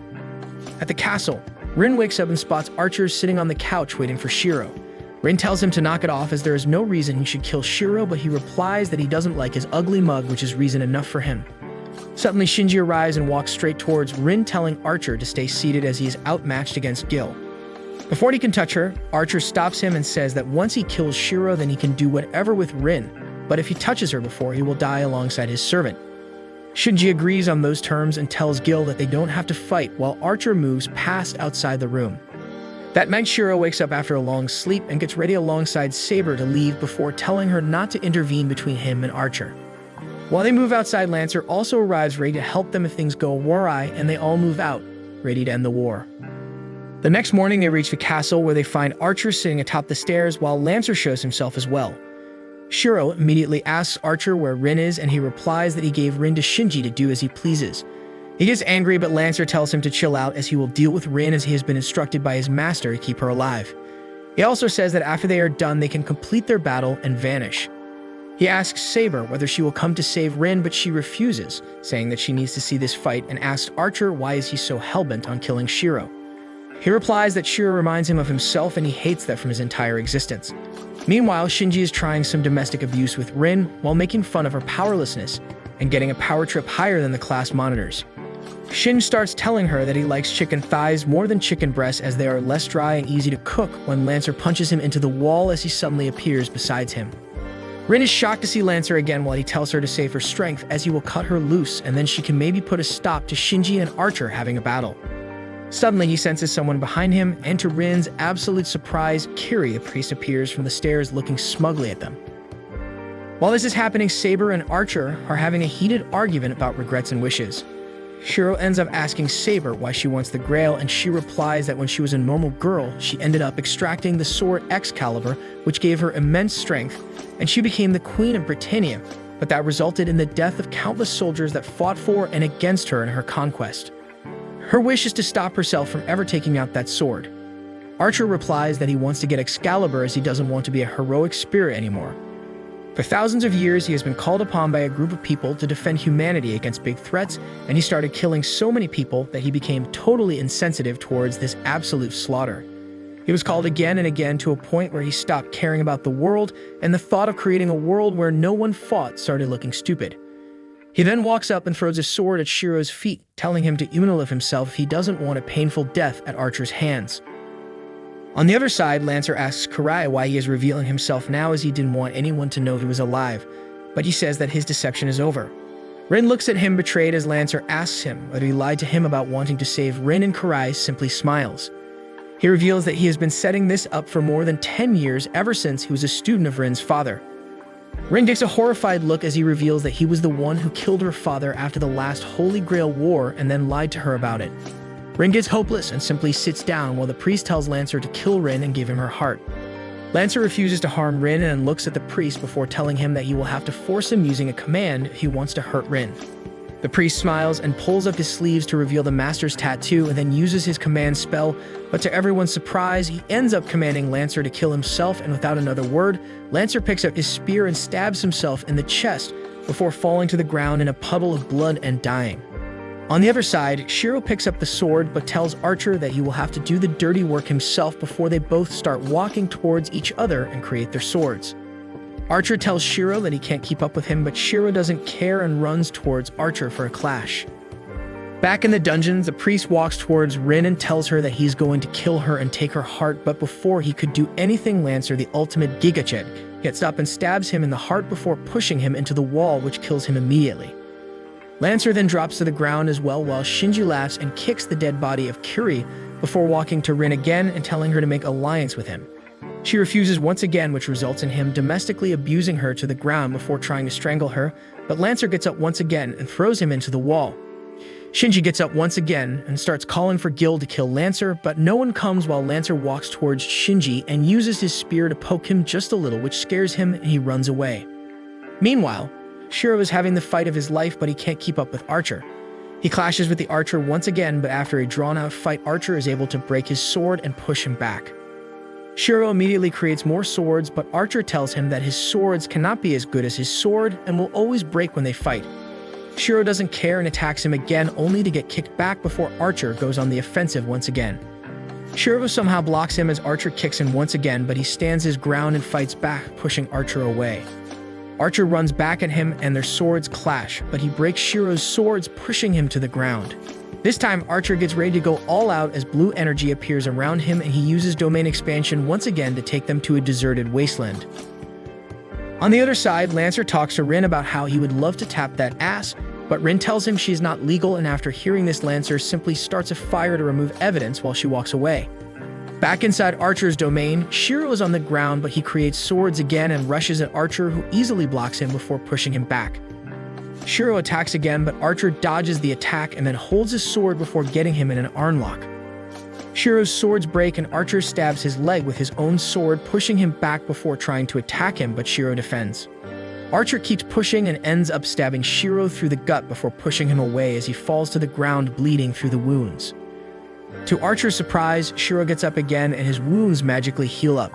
At the castle, Rin wakes up and spots Archer sitting on the couch waiting for Shiro. Rin tells him to knock it off as there is no reason he should kill Shiro, but he replies that he doesn't like his ugly mug, which is reason enough for him. Suddenly, Shinji arrives and walks straight towards Rin, telling Archer to stay seated as he is outmatched against Gil. Before he can touch her, Archer stops him and says that once he kills Shiro, then he can do whatever with Rin, but if he touches her before, he will die alongside his servant. Shinji agrees on those terms and tells Gil that they don't have to fight, while Archer moves past outside the room. That night, Shiro wakes up after a long sleep and gets ready alongside Saber to leave before telling her not to intervene between him and Archer. While they move outside, Lancer also arrives ready to help them if things go awry, and they all move out, ready to end the war. The next morning, they reach the castle where they find Archer sitting atop the stairs while Lancer shows himself as well. Shiro immediately asks Archer where Rin is, and he replies that he gave Rin to Shinji to do as he pleases. He gets angry, but Lancer tells him to chill out as he will deal with Rin as he has been instructed by his master to keep her alive. He also says that after they are done, they can complete their battle and vanish. He asks Saber whether she will come to save Rin, but she refuses, saying that she needs to see this fight, and asks Archer why is he so hellbent on killing Shiro. He replies that Shiro reminds him of himself and he hates that from his entire existence. Meanwhile, Shinji is trying some domestic abuse with Rin while making fun of her powerlessness and getting a power trip higher than the class monitors. Shin starts telling her that he likes chicken thighs more than chicken breasts as they are less dry and easy to cook when Lancer punches him into the wall as he suddenly appears beside him. Rin is shocked to see Lancer again while he tells her to save her strength as he will cut her loose, and then she can maybe put a stop to Shinji and Archer having a battle. Suddenly, he senses someone behind him, and to Rin's absolute surprise, Kiri, the priest, appears from the stairs looking smugly at them. While this is happening, Saber and Archer are having a heated argument about regrets and wishes. Shiro ends up asking Saber why she wants the Grail, and she replies that when she was a normal girl, she ended up extracting the sword Excalibur, which gave her immense strength, and she became the Queen of Britannia, but that resulted in the death of countless soldiers that fought for and against her in her conquest. Her wish is to stop herself from ever taking out that sword. Archer replies that he wants to get Excalibur as he doesn't want to be a heroic spirit anymore. For thousands of years, he has been called upon by a group of people to defend humanity against big threats, and he started killing so many people that he became totally insensitive towards this absolute slaughter. He was called again and again to a point where he stopped caring about the world, and the thought of creating a world where no one fought started looking stupid. He then walks up and throws his sword at Shiro's feet, telling him to immunilive himself if he doesn't want a painful death at Archer's hands. On the other side, Lancer asks Karai why he is revealing himself now as he didn't want anyone to know he was alive, but he says that his deception is over. Rin looks at him betrayed as Lancer asks him whether he lied to him about wanting to save Rin, and Karai simply smiles. He reveals that he has been setting this up for more than 10 years, ever since he was a student of Rin's father. Rin takes a horrified look as he reveals that he was the one who killed her father after the last Holy Grail War and then lied to her about it. Rin gets hopeless and simply sits down while the priest tells Lancer to kill Rin and give him her heart. Lancer refuses to harm Rin and looks at the priest before telling him that he will have to force him using a command if he wants to hurt Rin. The priest smiles and pulls up his sleeves to reveal the master's tattoo and then uses his command spell, but to everyone's surprise, he ends up commanding Lancer to kill himself, and without another word, Lancer picks up his spear and stabs himself in the chest before falling to the ground in a puddle of blood and dying. On the other side, Shiro picks up the sword but tells Archer that he will have to do the dirty work himself before they both start walking towards each other and create their swords. Archer tells Shiro that he can't keep up with him, but Shiro doesn't care and runs towards Archer for a clash. Back in the dungeons, the priest walks towards Rin and tells her that he's going to kill her and take her heart, but before he could do anything, Lancer, the ultimate Gigached, gets up and stabs him in the heart before pushing him into the wall, which kills him immediately. Lancer then drops to the ground as well while Shinji laughs and kicks the dead body of Kiri before walking to Rin again and telling her to make alliance with him. She refuses once again, which results in him domestically abusing her to the ground before trying to strangle her, but Lancer gets up once again and throws him into the wall. Shinji gets up once again and starts calling for Gil to kill Lancer, but no one comes while Lancer walks towards Shinji and uses his spear to poke him just a little, which scares him and he runs away. Meanwhile, Shiro is having the fight of his life, but he can't keep up with Archer. He clashes with the Archer once again, but after a drawn-out fight, Archer is able to break his sword and push him back. Shiro immediately creates more swords, but Archer tells him that his swords cannot be as good as his sword and will always break when they fight. Shiro doesn't care and attacks him again, only to get kicked back before Archer goes on the offensive once again. Shiro somehow blocks him as Archer kicks him once again, but he stands his ground and fights back, pushing Archer away. Archer runs back at him and their swords clash, but he breaks Shiro's swords, pushing him to the ground. This time, Archer gets ready to go all out as blue energy appears around him and he uses domain expansion once again to take them to a deserted wasteland. On the other side, Lancer talks to Rin about how he would love to tap that ass, but Rin tells him she's not legal, and after hearing this, Lancer simply starts a fire to remove evidence while she walks away. Back inside Archer's domain, Shiro is on the ground, but he creates swords again and rushes at Archer, who easily blocks him before pushing him back. Shiro attacks again, but Archer dodges the attack and then holds his sword before getting him in an arm lock. Shiro's swords break and Archer stabs his leg with his own sword, pushing him back before trying to attack him, but Shiro defends. Archer keeps pushing and ends up stabbing Shiro through the gut before pushing him away as he falls to the ground, bleeding through the wounds. To Archer's surprise, Shiro gets up again and his wounds magically heal up.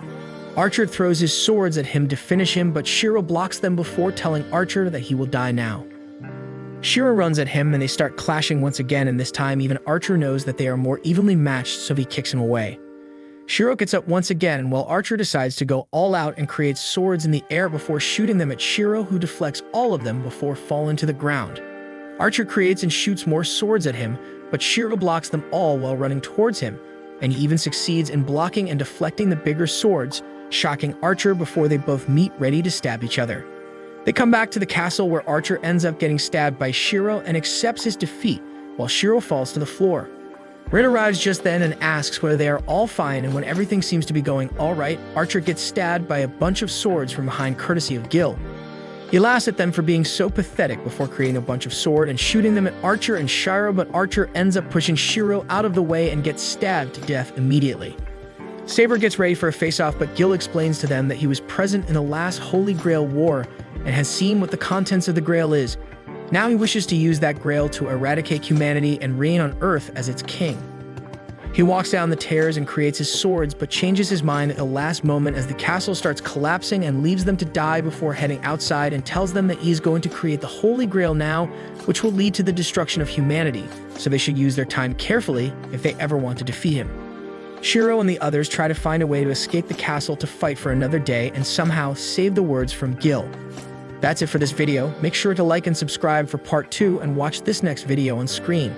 Archer throws his swords at him to finish him, but Shiro blocks them before telling Archer that he will die now. Shiro runs at him and they start clashing once again, and this time even Archer knows that they are more evenly matched, so he kicks him away. Shiro gets up once again while Archer decides to go all out and creates swords in the air before shooting them at Shiro, who deflects all of them before falling to the ground. Archer creates and shoots more swords at him, but Shiro blocks them all while running towards him, and he even succeeds in blocking and deflecting the bigger swords, shocking Archer before they both meet ready to stab each other. They come back to the castle where Archer ends up getting stabbed by Shiro and accepts his defeat while Shiro falls to the floor. Rin arrives just then and asks whether they are all fine, and when everything seems to be going alright, Archer gets stabbed by a bunch of swords from behind courtesy of Gil. He laughs at them for being so pathetic before creating a bunch of sword and shooting them at Archer and Shiro, but Archer ends up pushing Shiro out of the way and gets stabbed to death immediately. Saber gets ready for a face-off, but Gil explains to them that he was present in the last Holy Grail War and has seen what the contents of the Grail is. Now he wishes to use that Grail to eradicate humanity and reign on Earth as its king. He walks down the stairs and creates his swords, but changes his mind at the last moment as the castle starts collapsing and leaves them to die before heading outside and tells them that he is going to create the Holy Grail now, which will lead to the destruction of humanity, so they should use their time carefully if they ever want to defeat him. Shiro and the others try to find a way to escape the castle to fight for another day and somehow save the words from Gil. That's it for this video. Make sure to like and subscribe for part 2 and watch this next video on screen.